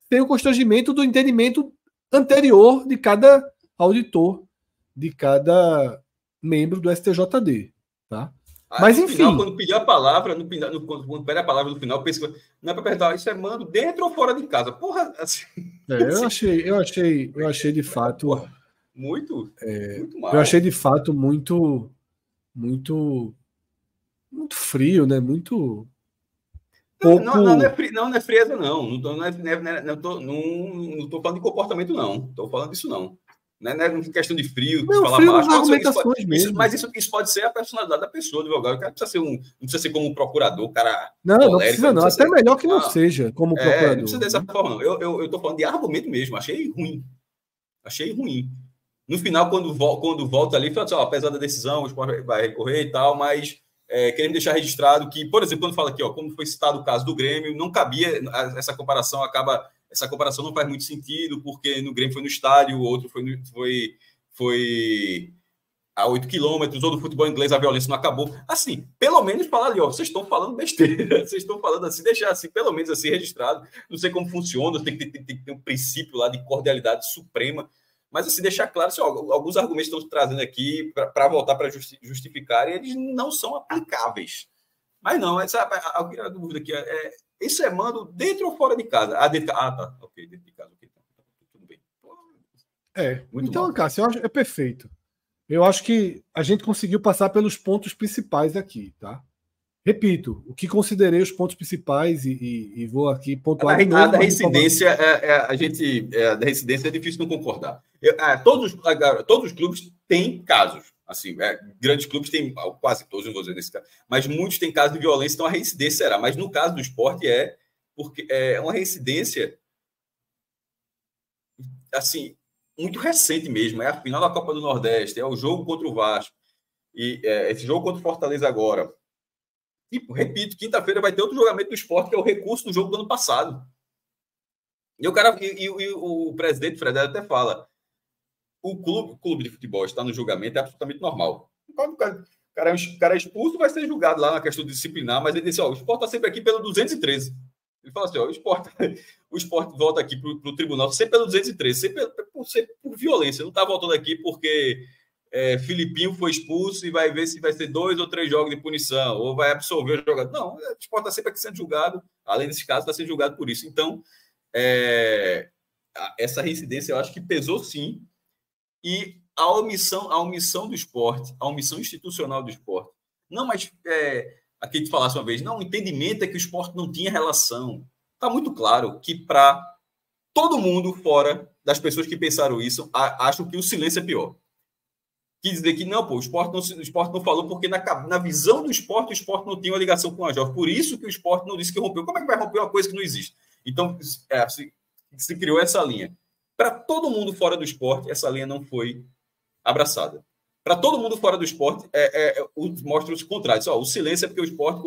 sem o constrangimento do entendimento anterior de cada auditor, de cada membro do STJD. Tá? Mas, enfim. Final, quando pedir a palavra, quando pedir a palavra no final, pensa que não é para perguntar, isso é mando dentro ou fora de casa? Porra, assim. Eu achei de fato. Porra, muito mal. Eu achei de fato muito frio, né? Muito. Pouco... Não é frieza, não. Não estou falando de comportamento, não. Estou falando disso, não. Não é questão de frio, de falar frio baixo. argumentações mesmo. Mas isso pode ser a personalidade da pessoa, do advogado. O cara não precisa ser como um procurador, cara. Não precisa, não. Até melhor que não seja como procurador. Não precisa dessa forma, não. Eu estou falando de argumento mesmo. Achei ruim. No final, quando volta ali, fala assim, apesar da decisão, o Sport vai recorrer e tal, mas queremos deixar registrado que, por exemplo, quando fala aqui, como foi citado o caso do Grêmio, não cabia essa comparação, essa comparação não faz muito sentido, porque no Grêmio foi no estádio, o outro foi a 8 quilômetros, ou no futebol inglês a violência não acabou. Assim, pelo menos falar ali, vocês estão falando besteira, vocês estão falando assim, deixar assim, pelo menos assim registrado. Não sei como funciona, tem que ter um princípio lá de cordialidade suprema, mas assim, deixar claro, assim, alguns argumentos estão trazendo aqui para voltar para justificar, e eles não são aplicáveis. Mas não, a dúvida aqui isso é mando dentro ou fora de casa? Tá, ok, dentro de casa, ok, tudo bem. Então, mal. Cássio, eu acho perfeito. Eu acho que a gente conseguiu passar pelos pontos principais aqui, tá? Repito, o que considerei os pontos principais e vou aqui pontuar de novo. A da residência, da residência é difícil não concordar. Todos os clubes têm casos. Assim, grandes clubes têm, quase todos, não vou dizer nesse caso, mas muitos têm casos de violência, então a reincidência será. Mas no caso do Sport porque é uma reincidência assim, muito recente mesmo. É a final da Copa do Nordeste, é o jogo contra o Vasco, e esse jogo contra o Fortaleza agora. Tipo, repito, quinta-feira vai ter outro julgamento do Sport, que é o recurso do jogo do ano passado. E o presidente Fred até fala: o clube de futebol está no julgamento, é absolutamente normal. Quando o cara é expulso, vai ser julgado lá na questão disciplinar, mas ele disse: o Sport está sempre aqui pelo 213. Ele fala assim: o Sport volta aqui para o tribunal sempre pelo 213, sempre por violência. Não está voltando aqui porque Filipinho foi expulso e vai ver se vai ser 2 ou 3 jogos de punição, ou vai absolver o jogador. Não, o Sport está sempre aqui sendo julgado, além desse caso, está sendo julgado por isso. Então, essa reincidência eu acho que pesou sim. E a omissão do Sport, a omissão institucional do Sport. Não, mas aqui te falasse uma vez, não, o entendimento é que o Sport não tinha relação. Está muito claro que para todo mundo fora das pessoas que pensaram isso, acham que o silêncio é pior. Quis dizer que não, o Sport não falou porque na visão do Sport, o Sport não tinha uma ligação com a jovem. Por isso que o Sport não disse que rompeu. Como é que vai romper uma coisa que não existe? Então, se criou essa linha. Para todo mundo fora do Sport, essa linha não foi abraçada. Para todo mundo fora do Sport, mostra os contrários. O silêncio é porque o Sport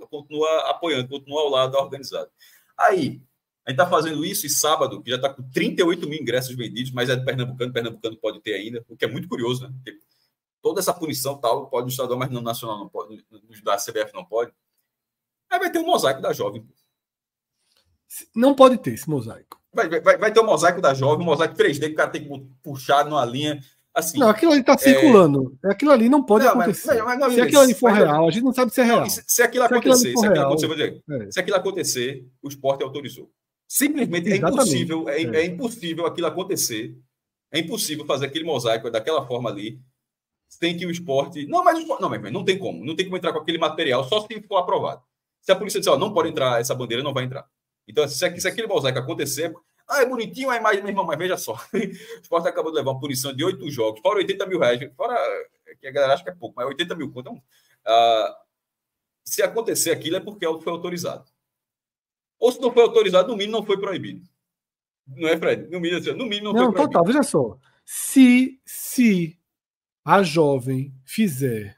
continua apoiando, continua ao lado da organizada. Aí, a gente está fazendo isso e sábado, que já está com 38 mil ingressos vendidos, mas é de Pernambucano pode ter ainda, o que é muito curioso, né? Porque toda essa punição tal pode no estadual, mas no nacional não pode, no da CBF não pode. Aí vai ter um mosaico da jovem. Não pode ter esse mosaico. Vai ter um mosaico da jovem, um mosaico 3D que o cara tem que puxar numa linha. Assim, não, aquilo ali está circulando. Aquilo ali não pode acontecer. Se aquilo ali for real, a gente não sabe se é real. Se aquilo acontecer, se aquilo acontecer, o Sport autorizou. Simplesmente é impossível aquilo acontecer. É impossível fazer aquele mosaico daquela forma ali. Tem que o Sport. Não, mas não tem como. Não tem como entrar com aquele material, só se for aprovado. Se a polícia disser, não pode entrar, essa bandeira não vai entrar. Então, se aquele mosaico acontecer, é bonitinho a imagem, meu irmão, mas veja só. O Sport acabou de levar uma punição de 8 jogos, fora 80 mil reais, fora que a galera acha que é pouco, mas 80 mil. Então, se acontecer aquilo é porque foi autorizado. Ou se não foi autorizado, no mínimo não foi proibido. Não é, Fred? No mínimo não foi proibido. Total, veja só. Se a jovem fizer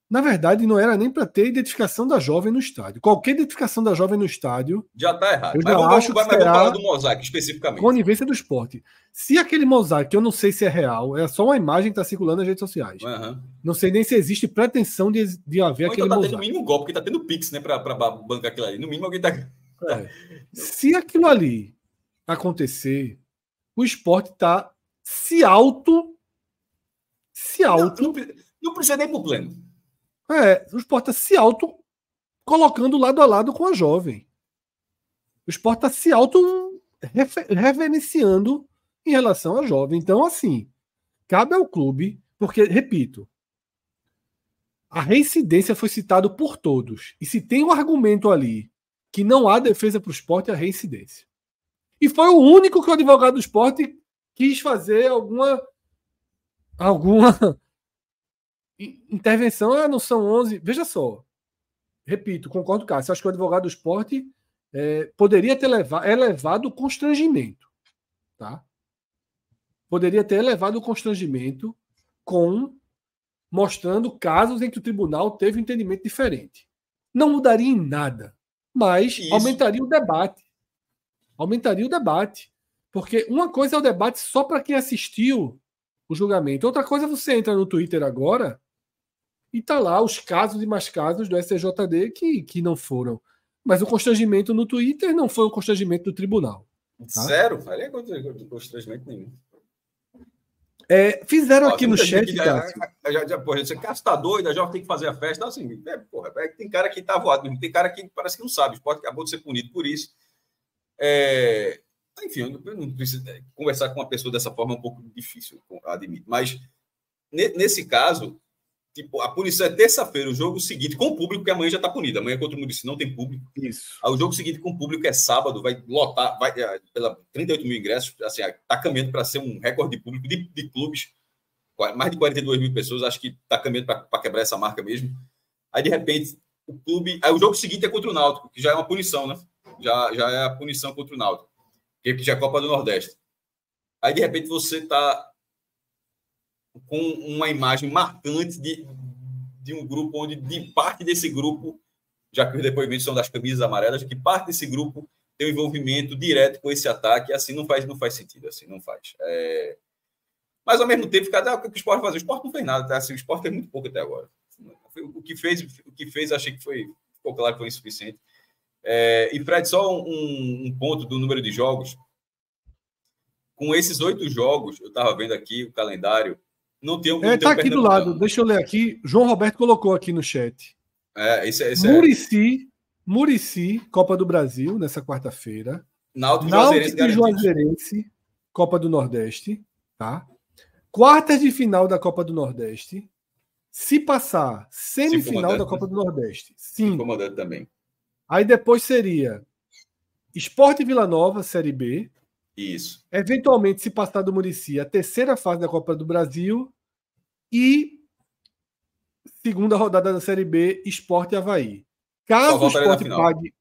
Na verdade, não era nem para ter identificação da jovem no estádio. Qualquer identificação da jovem no estádio... Já está errado. Eu Mas já acho que vamos será falar do mosaico especificamente. conivência do esporte. Se aquele mosaico, que eu não sei se é real, é só uma imagem que está circulando nas redes sociais. Uhum. Não sei nem se existe pretensão de haver Ou aquele então tá mosaico. tendo no mínimo golpe, porque tá tendo Pix, né, para bancar aquilo ali. No mínimo alguém tá... Se aquilo ali acontecer, o esporte está se auto... Não precisa nem pro pleno. O esporte está se auto colocando lado a lado com a jovem. O esporte está se auto reverenciando em relação à jovem. Então, assim, cabe ao clube, porque, repito, a reincidência foi citado por todos. E se tem um argumento ali que não há defesa para o esporte, é a reincidência. E foi o único que o advogado do esporte quis fazer alguma intervenção. Não são 11. Veja só. Repito, concordo com o Cássio. Acho que o advogado do esporte poderia ter elevado o constrangimento. Tá? Poderia ter elevado o constrangimento mostrando casos em que o tribunal teve um entendimento diferente. Não mudaria em nada, mas aumentaria o debate. Aumentaria o debate. Porque uma coisa é o debate só para quem assistiu o julgamento. Outra coisa é você entra no Twitter agora e tá lá os casos e mais casos do STJD que não foram. Mas o constrangimento no Twitter não foi um constrangimento do tribunal. Tá? Zero. Ali é constrangimento nenhum. Fizeram aqui no chat, Você tá doido, já tem que fazer a festa. Assim, tem cara que tá voado, tem cara que parece que não sabe. O esporte acabou de ser punido por isso. Enfim, eu não preciso conversar com uma pessoa dessa forma, é um pouco difícil, admito. Mas, nesse caso, tipo, a punição é terça-feira, o jogo seguinte, com o público, porque amanhã já está punido. Amanhã contra o Muricy não tem público. Isso. O jogo seguinte com o público é sábado, vai lotar, pela 38 mil ingressos, assim, está caminhando para ser um recorde de público de clubes, mais de 42 mil pessoas, acho que está caminhando para quebrar essa marca mesmo. Aí, de repente, o clube... Aí o jogo seguinte é contra o Náutico, que já é uma punição, né? Já é a punição contra o Náutico, que já é a Copa do Nordeste. Aí, de repente, você está com uma imagem marcante de um grupo onde, de parte desse grupo, já que os depoimentos são das camisas amarelas, que parte desse grupo tem um envolvimento direto com esse ataque, assim, não faz sentido, assim, não faz. Mas, ao mesmo tempo, o que o esporte faz? O esporte não fez nada, tá? Assim, o esporte fez muito pouco até agora. O que fez, achei que ficou claro que foi insuficiente. E, Fred, só um ponto do número de jogos. Com esses 8 jogos, eu estava vendo aqui o calendário, não tem tá aqui do lado, deixa eu ler aqui. João Roberto colocou aqui no chat. Muricy, Copa do Brasil, nessa quarta-feira. Náutico e Juazeirense, Copa do Nordeste. Tá? Quartas de final da Copa do Nordeste. Se passar, semifinal da Copa do Nordeste. Sim. Comandante também. Aí depois seria Sport Vila Nova, Série B. Isso. Eventualmente, se passar do Muricy, a terceira fase da Copa do Brasil e segunda rodada da Série B, Sport e Avaí. Caso o Sport pague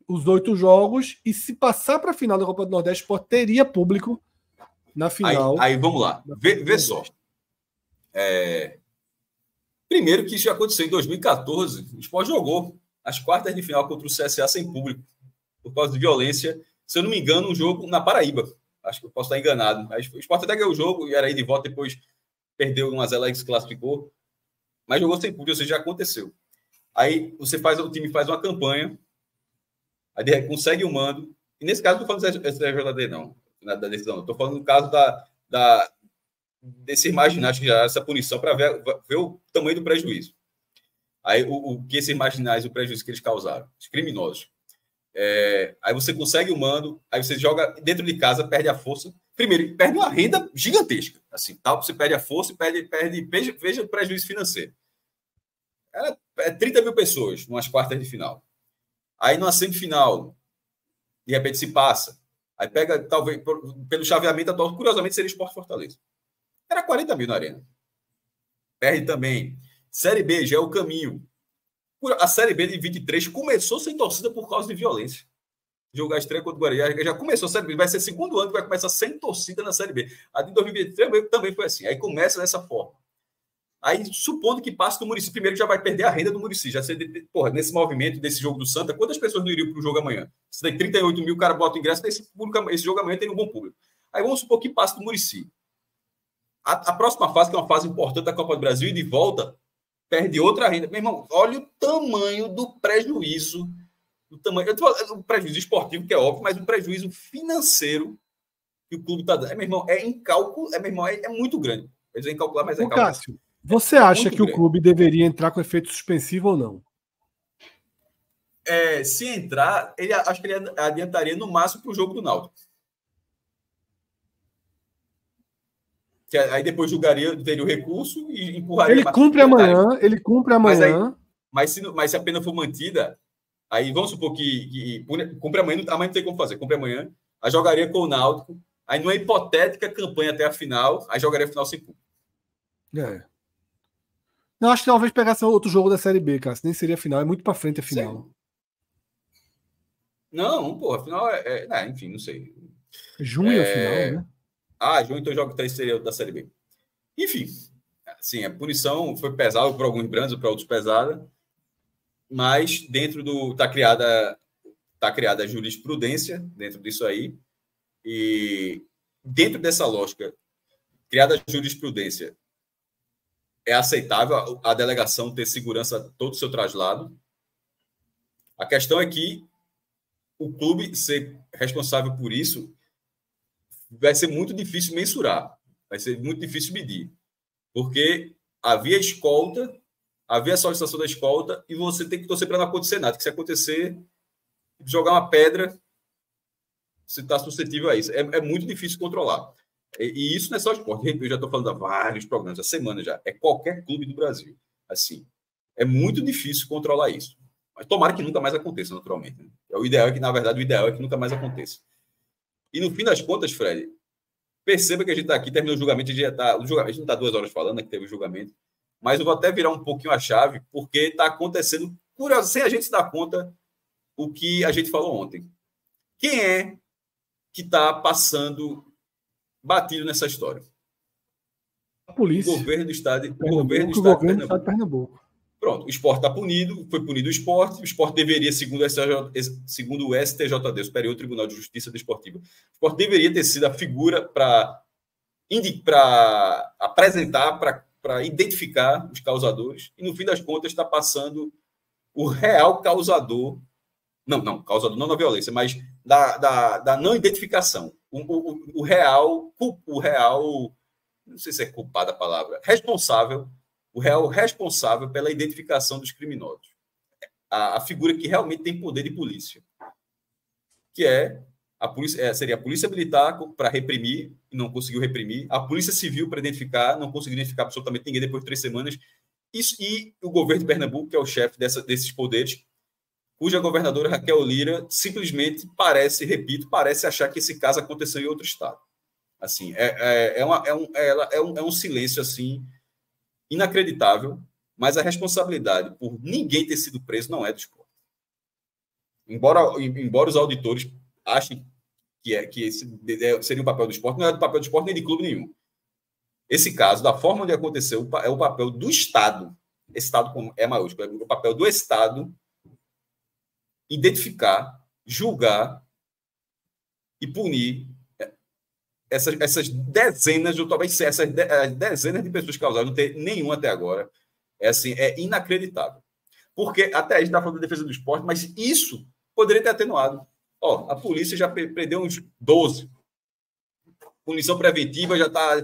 os 8 jogos e se passar para a final da Copa do Nordeste, o Sport teria público na final. Aí vamos lá. Vê só. Primeiro que isso já aconteceu em 2014. O Sport jogou as quartas de final contra o CSA sem público por causa de violência. Se eu não me engano, um jogo na Paraíba. Acho que eu posso estar enganado. O Sport até ganhou o jogo e era aí de volta, depois perdeu 1-0 e se classificou. Mas jogou sem público, ou seja, já aconteceu. Aí o time faz uma campanha, aí consegue o mando. E nesse caso, não estou falando do STJD, não. Da decisão. Estou falando no caso desses marginais que já essa punição para ver o tamanho do prejuízo. Aí o que esses marginais, o prejuízo que eles causaram, os criminosos. Aí você consegue o mando, aí você joga dentro de casa, perde a força. Primeiro, perde uma renda gigantesca. Assim, tal, você perde a força e veja o prejuízo financeiro. 30 mil pessoas numas quartas de final. Aí numa semifinal, de repente se passa. Aí pega, talvez, pelo chaveamento atual, curiosamente seria Sport Fortaleza. Era 40 mil na arena. Perde também. Série B já é o caminho. A Série B de 23 começou sem torcida por causa de violência. Jogar a estreia contra o Guarani já começou a Série B. Vai ser o segundo ano que vai começar sem torcida na Série B. A de 2023 também foi assim. Aí começa dessa forma. Aí, supondo que passe do Muricy, primeiro já vai perder a renda do Muricy. Já porra, nesse movimento desse jogo do Santa, quantas pessoas não iriam para o jogo amanhã? Se tem 38 mil, o cara bota o ingresso, esse jogo amanhã tem um bom público. Aí vamos supor que passe do Muricy. A próxima fase, que é uma fase importante da Copa do Brasil, e de volta, perde outra renda. Meu irmão, olha o tamanho do prejuízo. O prejuízo esportivo, que é óbvio, mas o prejuízo financeiro que o clube está dando. Meu irmão, é incálculo, meu irmão, é muito grande. Quer dizer, incalcular, mas é incálculo. Cássio, você acha que o clube deveria entrar com efeito suspensivo ou não? Se entrar, acho que ele adiantaria no máximo para o jogo do Náutico. Que aí depois julgaria, teria o recurso e empurraria. Ele cumpre amanhã. Mas se a pena for mantida, aí vamos supor que cumpre amanhã, não tem como fazer, cumpre amanhã, aí jogaria com o Náutico, aí numa hipotética campanha até a final, aí jogaria a final sem cumprir. Não, acho que talvez pegasse outro jogo da Série B, cara, nem seria a final, é muito pra frente a final. Sim. Não, porra, a final enfim, não sei. Junho a final, né? Junho, então joga 3 seria da Série B. Enfim, assim, a punição foi pesada para alguns brandos, para outros pesada, mas dentro do... Tá criada a jurisprudência dentro disso aí, e dentro dessa lógica, criada a jurisprudência, é aceitável a delegação ter segurança todo o seu traslado. A questão é que o clube ser responsável por isso vai ser muito difícil mensurar, vai ser muito difícil medir, porque havia escolta, havia a solicitação da escolta e você tem que torcer para não acontecer nada, que se acontecer, jogar uma pedra, você está suscetível a isso. É muito difícil controlar. E isso não é só esporte. Eu já estou falando há vários programas, há semanas já. É qualquer clube do Brasil. Assim, é muito difícil controlar isso. Mas tomara que nunca mais aconteça, naturalmente. Né? O ideal é que, na verdade, nunca mais aconteça. E no fim das contas, Fred, perceba que a gente está aqui, terminou o julgamento, a gente não está 2 horas falando, né, que teve o julgamento, mas eu vou até virar um pouquinho a chave, porque está acontecendo, curioso, sem a gente se dar conta, o que a gente falou ontem. Quem é que está passando batido nessa história? A polícia. O governo do estado, o governo do estado de Pernambuco. Pronto, o esporte está punido, foi punido o esporte deveria, segundo o STJD, Superior Tribunal de Justiça Desportiva, o esporte deveria ter sido a figura para apresentar, para identificar os causadores, e no fim das contas está passando o real causador, causador não da violência, mas da não identificação, o real, não sei se é culpado a palavra, o real responsável pela identificação dos criminosos. A figura que realmente tem poder de polícia. Que é a polícia, seria a polícia militar para reprimir, e não conseguiu reprimir, a polícia civil para identificar, não conseguiu identificar absolutamente ninguém depois de 3 semanas, e o governo de Pernambuco, que é o chefe desses poderes, cuja governadora Raquel Lira simplesmente parece achar que esse caso aconteceu em outro estado. Assim, é um silêncio assim inacreditável, mas a responsabilidade por ninguém ter sido preso não é do esporte. Embora os auditores achem que esse seria o papel do esporte, não é do papel do esporte nem de clube nenhum. Esse caso, da forma onde aconteceu, é o papel do Estado. Estado é maiúsculo, é o papel do Estado identificar, julgar e punir essas dezenas, ou talvez essas dezenas de pessoas causadas, não tem nenhum até agora. É inacreditável. Porque até a gente está falando da defesa do esporte, mas isso poderia ter atenuado. A polícia já prendeu uns 12. Punição preventiva já está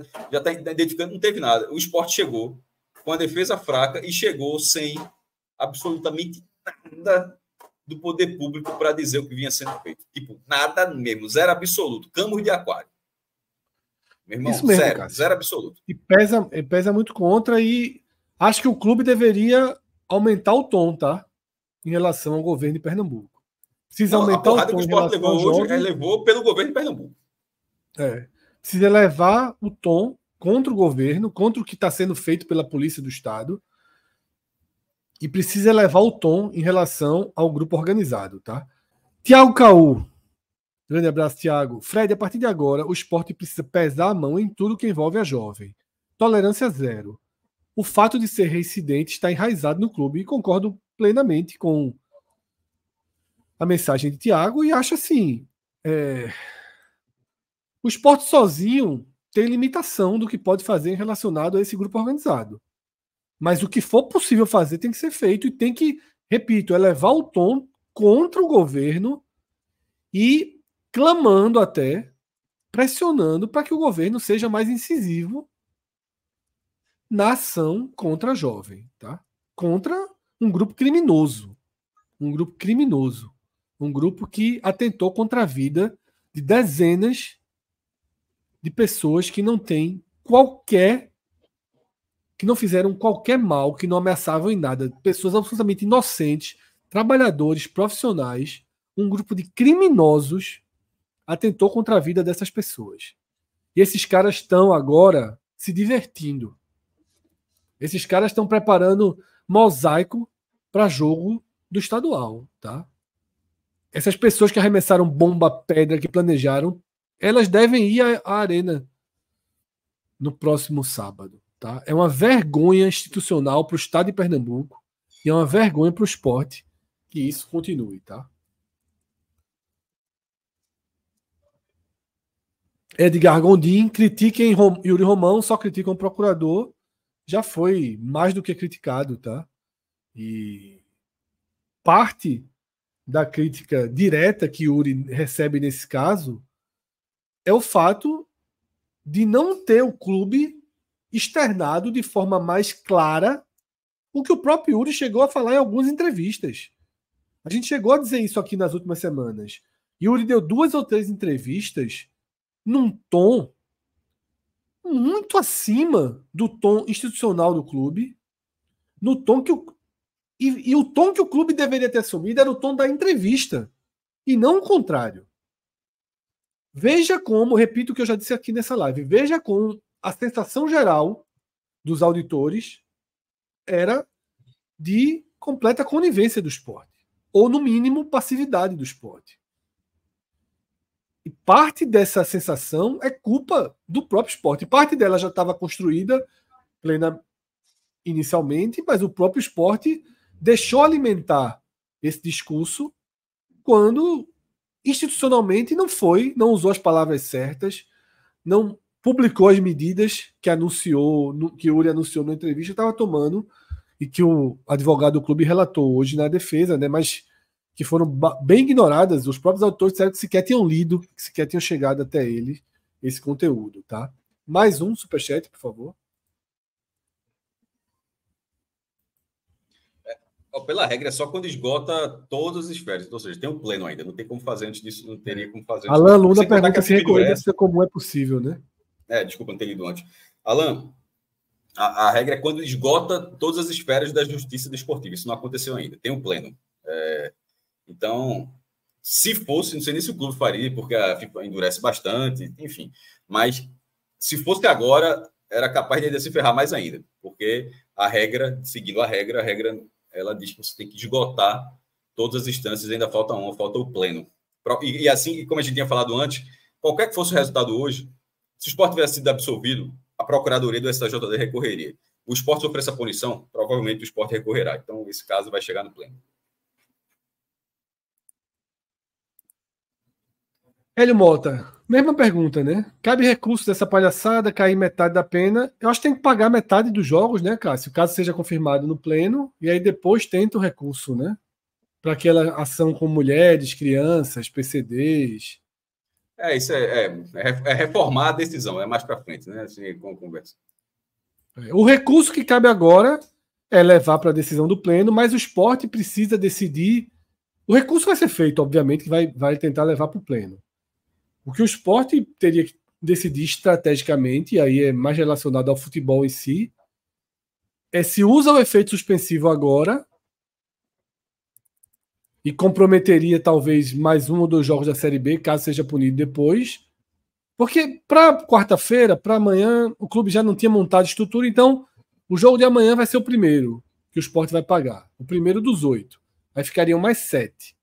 identificando, não teve nada. O esporte chegou com a defesa fraca e chegou sem absolutamente nada do poder público para dizer o que vinha sendo feito. Tipo, nada mesmo, zero absoluto. Campos de aquário. Meu irmão, isso mesmo, zero absoluto. E pesa muito contra, e acho que o clube deveria aumentar o tom, tá? Em relação ao governo de Pernambuco. Precisa aumentar o tom. Que o esporte levou hoje, levou pelo governo de Pernambuco. Precisa elevar o tom contra o governo, contra o que está sendo feito pela Polícia do Estado, e precisa elevar o tom em relação ao grupo organizado, tá? Tiago Caú. Grande abraço, Tiago. Fred, a partir de agora, o esporte precisa pesar a mão em tudo que envolve a jovem. Tolerância zero. o fato de ser reincidente está enraizado no clube. E concordo plenamente com a mensagem de Thiago e acho assim, o Sport sozinho tem limitação do que pode fazer relacionado a esse grupo organizado. Mas o que for possível fazer tem que ser feito e tem que, repito, elevar o tom contra o governo e clamando até, pressionando para que o governo seja mais incisivo na ação contra a jovem, tá? Contra um grupo criminoso. Um grupo criminoso. Um grupo que atentou contra a vida de dezenas de pessoas que não têm que não fizeram qualquer mal, que não ameaçavam em nada. Pessoas absolutamente inocentes, trabalhadores, profissionais. Um grupo de criminosos atentou contra a vida dessas pessoas. E esses caras estão agora se divertindo. Esses caras estão preparando mosaico para jogo do estadual, tá? Essas pessoas que arremessaram bomba, pedra, que planejaram, elas devem ir à arena no próximo sábado, tá? É uma vergonha institucional para o estado de Pernambuco e é uma vergonha para o esporte que isso continue, tá? Edgar Gondim, critiquem Yuri Romão, só criticam o procurador. Já foi mais do que criticado, tá? E parte da crítica direta que Yuri recebe nesse caso é o fato de não ter o clube externado de forma mais clara o que o próprio Yuri chegou a falar em algumas entrevistas. A gente chegou a dizer isso aqui nas últimas semanas. Yuri deu 2 ou 3 entrevistas num tom muito acima do tom institucional do clube, no tom que o tom que o clube deveria ter assumido era o tom da entrevista, e não o contrário. Veja como, repito o que eu já disse aqui nessa live, veja como a sensação geral dos auditores era de completa conivência do esporte, ou no mínimo passividade do esporte. E parte dessa sensação é culpa do próprio esporte. Parte dela já estava construída inicialmente, mas o próprio esporte deixou alimentar esse discurso quando institucionalmente não usou as palavras certas, não publicou as medidas que que o Yuri anunciou na entrevista, estava tomando e que o advogado do clube relatou hoje na defesa, né? Mas que foram bem ignoradas. Os próprios autores disseram que sequer tinham lido, que sequer tinham chegado até ele esse conteúdo, tá? Mais um superchat, por favor. Pela regra, é só quando esgota todas as esferas. Ou seja, tem um pleno ainda. Não tem como fazer antes disso. Não teria como fazer antes Alan Luna pergunta se recorrer deve ser comum é possível, né? Desculpa, não ter lido antes. Alan, a regra é quando esgota todas as esferas da justiça desportiva. Isso não aconteceu ainda. Tem um pleno. Então, se fosse, não sei nem se o clube faria, porque a FIFA endurece bastante, enfim. Mas, se fosse agora, era capaz de ainda se ferrar mais ainda. Porque a regra, seguindo a regra ela diz que você tem que esgotar todas as instâncias, ainda falta o pleno. E assim, como a gente tinha falado antes, qualquer que fosse o resultado hoje, se o Sport tivesse sido absolvido, a Procuradoria do STJD recorreria. O Sport sofrer essa punição, provavelmente o Sport recorrerá. Então, esse caso vai chegar no pleno. Hélio Mota, mesma pergunta, né? Cabe recurso dessa palhaçada, cair metade da pena. Eu acho que tem que pagar metade dos jogos, né, Cássio? Caso seja confirmado no pleno, e aí depois tenta o recurso, né? Para aquela ação com mulheres, crianças, PCDs. Isso é reformar a decisão, é mais para frente, né? Assim, com conversa. O recurso que cabe agora é levar para a decisão do pleno, mas o Sport precisa decidir. O recurso vai ser feito, obviamente, que vai tentar levar para o pleno. O que o Sport teria que decidir estrategicamente, e aí é mais relacionado ao futebol em si, é se usa o efeito suspensivo agora e comprometeria talvez mais 1 ou 2 jogos da Série B, caso seja punido depois. Porque para quarta-feira, para amanhã, o clube já não tinha montado estrutura, então o jogo de amanhã vai ser o primeiro que o Sport vai pagar. O primeiro dos 8. Aí ficariam mais 7.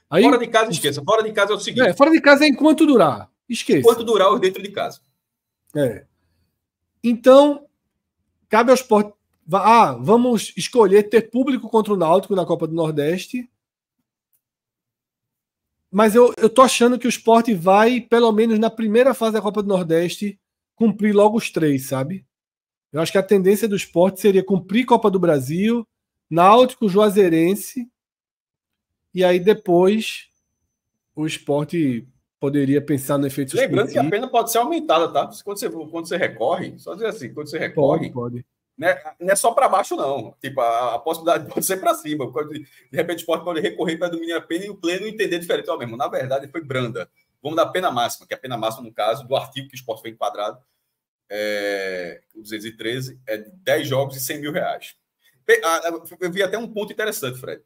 Aí, fora de casa, esqueça. Fora de casa é o seguinte. Fora de casa é enquanto durar. Esqueça. Enquanto durar os dentro de casa. Então, cabe ao Sport. Vamos escolher ter público contra o Náutico na Copa do Nordeste. Mas eu tô achando que o Sport vai, pelo menos na primeira fase da Copa do Nordeste, cumprir logo os 3, sabe? Eu acho que a tendência do Sport seria cumprir Copa do Brasil, Náutico, Juazeirense, e aí depois o Sport poderia pensar no efeito suspensivo. Lembrando que a pena pode ser aumentada, tá? Quando você recorre, só dizer assim, quando você recorre, pode. Não é só para baixo, não. Tipo, a possibilidade pode ser para cima. De repente, o Sport pode recorrer para dominar a pena e o pleno entender diferente. Mesmo, na verdade, foi branda. Vamos dar a pena máxima, que a pena máxima, no caso, do artigo que o Sport foi enquadrado, o 213, é 10 jogos e 100 mil reais. Eu vi até um ponto interessante, Fred.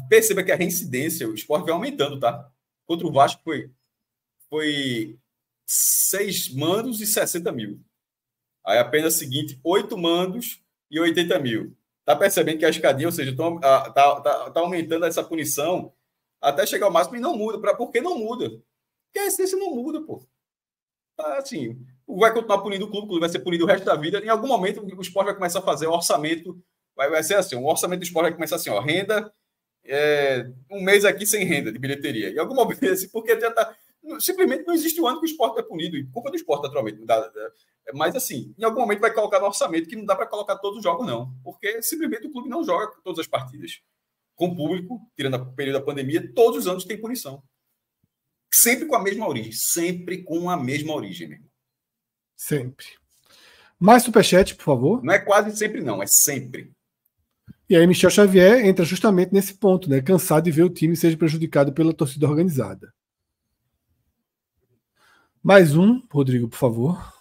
Perceba que a reincidência, o Sport vem aumentando, tá? Contra o Vasco foi 6 mandos e 60 mil. Aí a pena seguinte, 8 mandos e 80 mil. Tá percebendo que a escadinha, ou seja, tá aumentando essa punição até chegar ao máximo e não muda. Por que não muda? Porque a essência não muda, pô. Tá, assim, vai continuar punindo o clube vai ser punido o resto da vida. Em algum momento, o Sport vai começar a fazer o orçamento. Vai ser assim, o orçamento do Sport vai começar assim, ó, renda, um mês aqui sem renda de bilheteria. Em algum momento, assim, porque já tá... Simplesmente não existe um ano que o Sport é punido. E culpa do Sport, naturalmente. Mas, assim, em algum momento vai colocar no orçamento que não dá para colocar todos os jogos, não. Porque simplesmente o clube não joga todas as partidas. Com público, tirando o período da pandemia, todos os anos tem punição. Sempre com a mesma origem. Sempre com a mesma origem, meu irmão. Sempre. Mais superchat, por favor. Não é quase sempre, não. É sempre. E aí, Michel Xavier entra justamente nesse ponto, né? Cansado de ver o time seja prejudicado pela torcida organizada. Mais um, Rodrigo, por favor.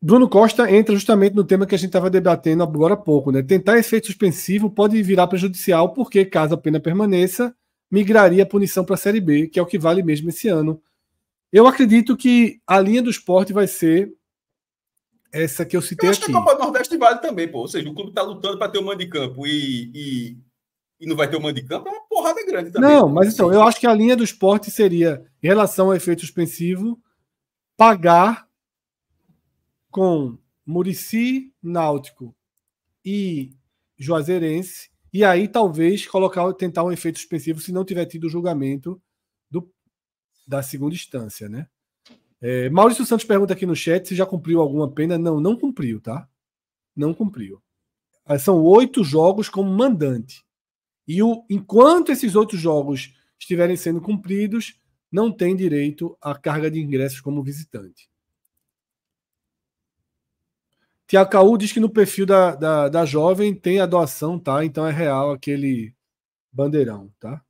Bruno Costa entra justamente no tema que a gente estava debatendo agora há pouco, né? Tentar efeito suspensivo pode virar prejudicial, porque, caso a pena permaneça, migraria a punição para a Série B, que é o que vale mesmo esse ano. Eu acredito que a linha do Sport vai ser essa que eu citei aqui. Eu acho que a Copa do Nordeste vale também, pô. Ou seja, o clube está lutando para ter o mando de campo e não vai ter o mando de campo, é uma porrada grande também. Não, mas então, eu acho que a linha do Sport seria, em relação ao efeito suspensivo, pagar com Muricy, Náutico e Juazeirense, e aí talvez tentar um efeito suspensivo se não tiver tido o julgamento da segunda instância, né? Maurício Santos pergunta aqui no chat se já cumpriu alguma pena. Não cumpriu, tá? Não cumpriu. São 8 jogos como mandante. E enquanto esses 8 jogos estiverem sendo cumpridos, não tem direito à carga de ingressos como visitante. Tiago Caú diz que no perfil da jovem tem a doação, tá? Então é real aquele bandeirão, tá?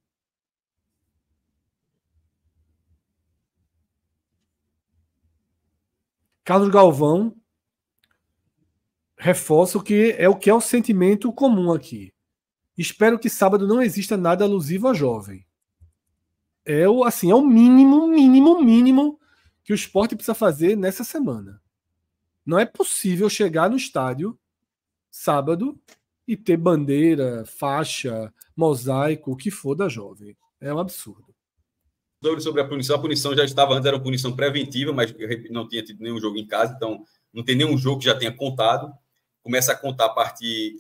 Carlos Galvão reforça o que é o sentimento comum aqui. Espero que sábado não exista nada alusivo à jovem. É o mínimo que o Sport precisa fazer nessa semana. Não é possível chegar no estádio sábado e ter bandeira, faixa, mosaico, o que for da jovem. É um absurdo. Sobre a punição já estava antes, era uma punição preventiva, mas não tinha tido nenhum jogo em casa, então não tem nenhum jogo que já tenha contado. Começa a contar a partir...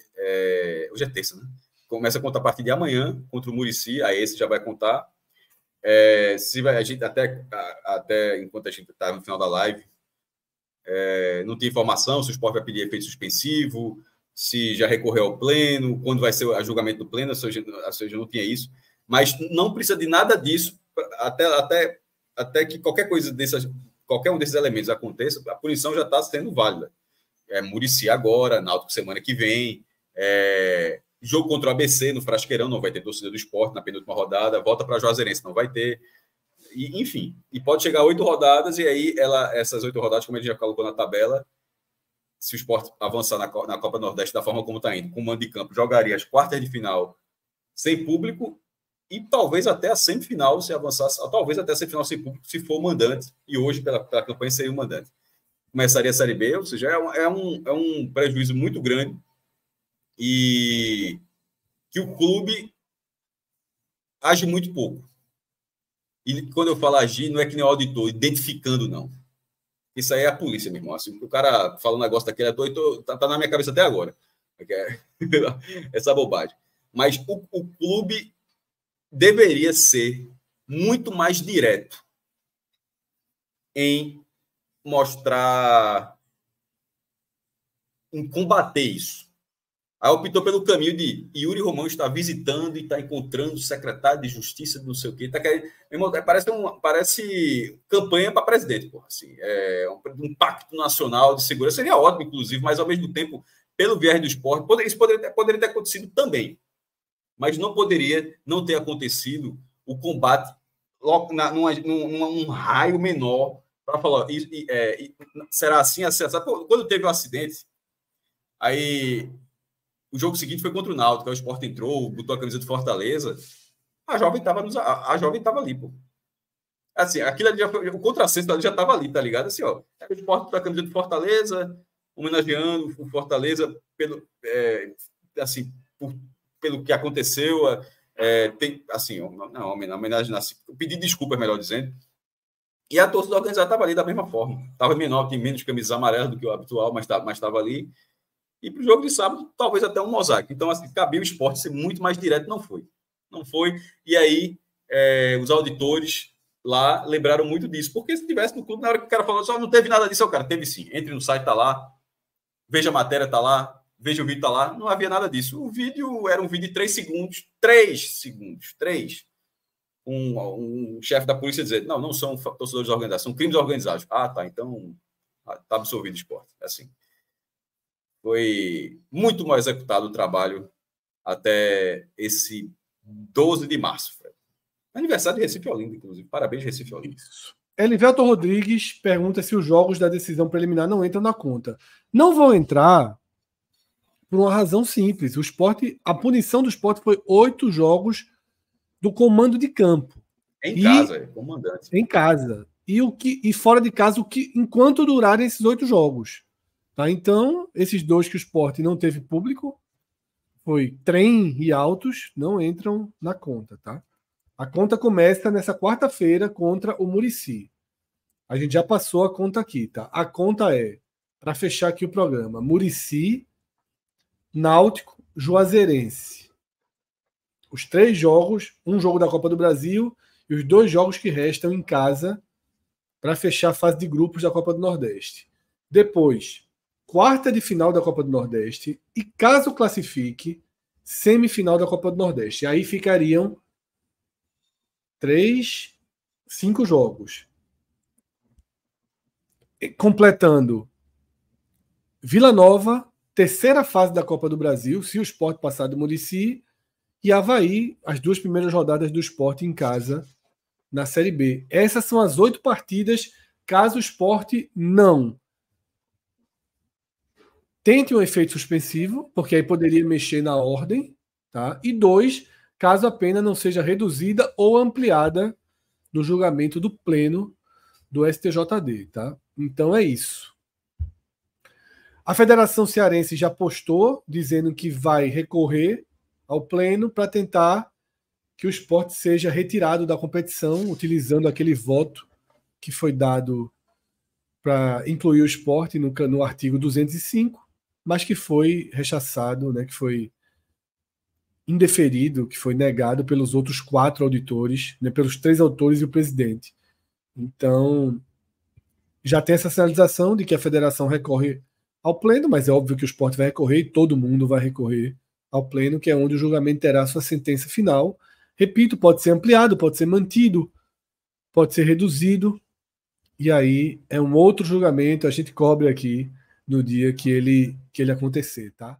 hoje é terça, né? Começa a contar a partir de amanhã contra o Muricy, aí esse já vai contar. A gente até enquanto a gente estava no final da live, não tem informação se o Sport vai pedir efeito suspensivo, se já recorreu ao pleno, quando vai ser o julgamento do pleno, ou seja, não tinha isso. Mas não precisa de nada disso até que qualquer um desses elementos aconteça, a punição já está sendo válida. Muricy agora, Náutico semana que vem, jogo contra o ABC no Frasqueirão, não vai ter torcida do Sport na penúltima rodada, volta para a Juazeirense, não vai ter. Enfim, e pode chegar a 8 rodadas, e aí essas 8 rodadas, como a gente já colocou na tabela, se o Sport avançar na Copa Nordeste da forma como está indo, com o mando de campo, jogaria as quartas de final sem público, e talvez até a semifinal, se avançasse, talvez até a semifinal sem público, se for mandante, e hoje, pela campanha, seria o mandante. Começaria a Série B, ou seja, é um prejuízo muito grande, e que o clube age muito pouco. E quando eu falo agir, não é que nem o auditor, identificando, não. Isso aí é a polícia, meu irmão. Assim, o cara fala um negócio daquele ator, tá na minha cabeça até agora. Essa bobagem. Mas o clube deveria ser muito mais direto em mostrar, em combater isso. Aí optou pelo caminho de Yuri Romão está visitando e está encontrando o secretário de Justiça, não sei o quê. Tá querendo, irmão, parece campanha para presidente, porra, assim, um pacto nacional de segurança. Seria ótimo, inclusive, mas ao mesmo tempo, pelo viés do esporte, isso poderia ter acontecido também. Mas não poderia não ter acontecido o combate logo num raio menor para falar, será assim, assim. Quando teve o acidente, aí o jogo seguinte foi contra o Náutico, aí o Sport entrou, botou a camisa de Fortaleza, a jovem estava ali, pô. Assim, aquilo ali o contrassenso ali já estava ali, tá ligado? Assim, ó, o Sport botou a camisa de Fortaleza, homenageando o Fortaleza pelo que aconteceu, tem, assim, não, homenagem, assim, pedir desculpas, melhor dizendo. E a torcida organizada estava ali da mesma forma. Estava menor, tinha menos camisas amarelas do que o habitual, mas estava ali. E para o jogo de sábado, talvez até um mosaico. Então, assim, cabia o esporte ser muito mais direto, não foi. Não foi. E aí, os auditores lá lembraram muito disso. Porque se tivesse no clube, na hora que o cara falou, só não teve nada disso, o cara teve sim. Entre no site, tá lá. Veja a matéria, tá lá. Veja o vídeo, tá lá. Não havia nada disso. O vídeo era um vídeo de 3 segundos. 3 segundos. 3. Um chefe da polícia dizer, não são torcedores de organização, são crimes organizados. Ah, tá. Então, tá absolvido o esporte. Assim. Foi muito mal executado o trabalho até esse 12 de março. Fred. Aniversário de Recife Olinda, inclusive. Parabéns, Recife Olinda. Isso. Elivelton Rodrigues pergunta se os jogos da decisão preliminar não entram na conta. Não vão entrar por uma razão simples. O Sport, a punição do Sport foi 8 jogos do comando de campo. Casa, comandante. Em casa. E fora de casa, enquanto durarem esses 8 jogos. Tá? Então, esses 2 que o Sport não teve público, foi Trem e Altos, não entram na conta. Tá? A conta começa nessa quarta-feira contra o Muricy. A gente já passou a conta aqui. Tá? A conta é, para fechar aqui o programa, Muricy, Náutico, Juazeirense. Os 3 jogos, um jogo da Copa do Brasil e os 2 jogos que restam em casa para fechar a fase de grupos da Copa do Nordeste. Depois, quarta de final da Copa do Nordeste e, caso classifique, semifinal da Copa do Nordeste. E aí ficariam 5 jogos. Completando Vila Nova, terceira fase da Copa do Brasil, se o Sport passar do Muricy, e Avaí, as 2 primeiras rodadas do Sport em casa na Série B. Essas são as 8 partidas, caso o Sport não tente um efeito suspensivo, porque aí poderia mexer na ordem, tá? E 2, caso a pena não seja reduzida ou ampliada no julgamento do pleno do STJD, tá? Então é isso. A Federação Cearense já postou dizendo que vai recorrer ao pleno para tentar que o Sport seja retirado da competição, utilizando aquele voto que foi dado para incluir o Sport no artigo 205, mas que foi rechaçado, né, que foi indeferido, que foi negado pelos outros 4 auditores, né, pelos 3 autores e o presidente. Então, já tem essa sinalização de que a federação recorre ao pleno, mas é óbvio que o Sport vai recorrer e todo mundo vai recorrer ao pleno, que é onde o julgamento terá sua sentença final. Repito, pode ser ampliado, pode ser mantido, pode ser reduzido, e aí é um outro julgamento, a gente cobre aqui no dia que ele acontecer, tá?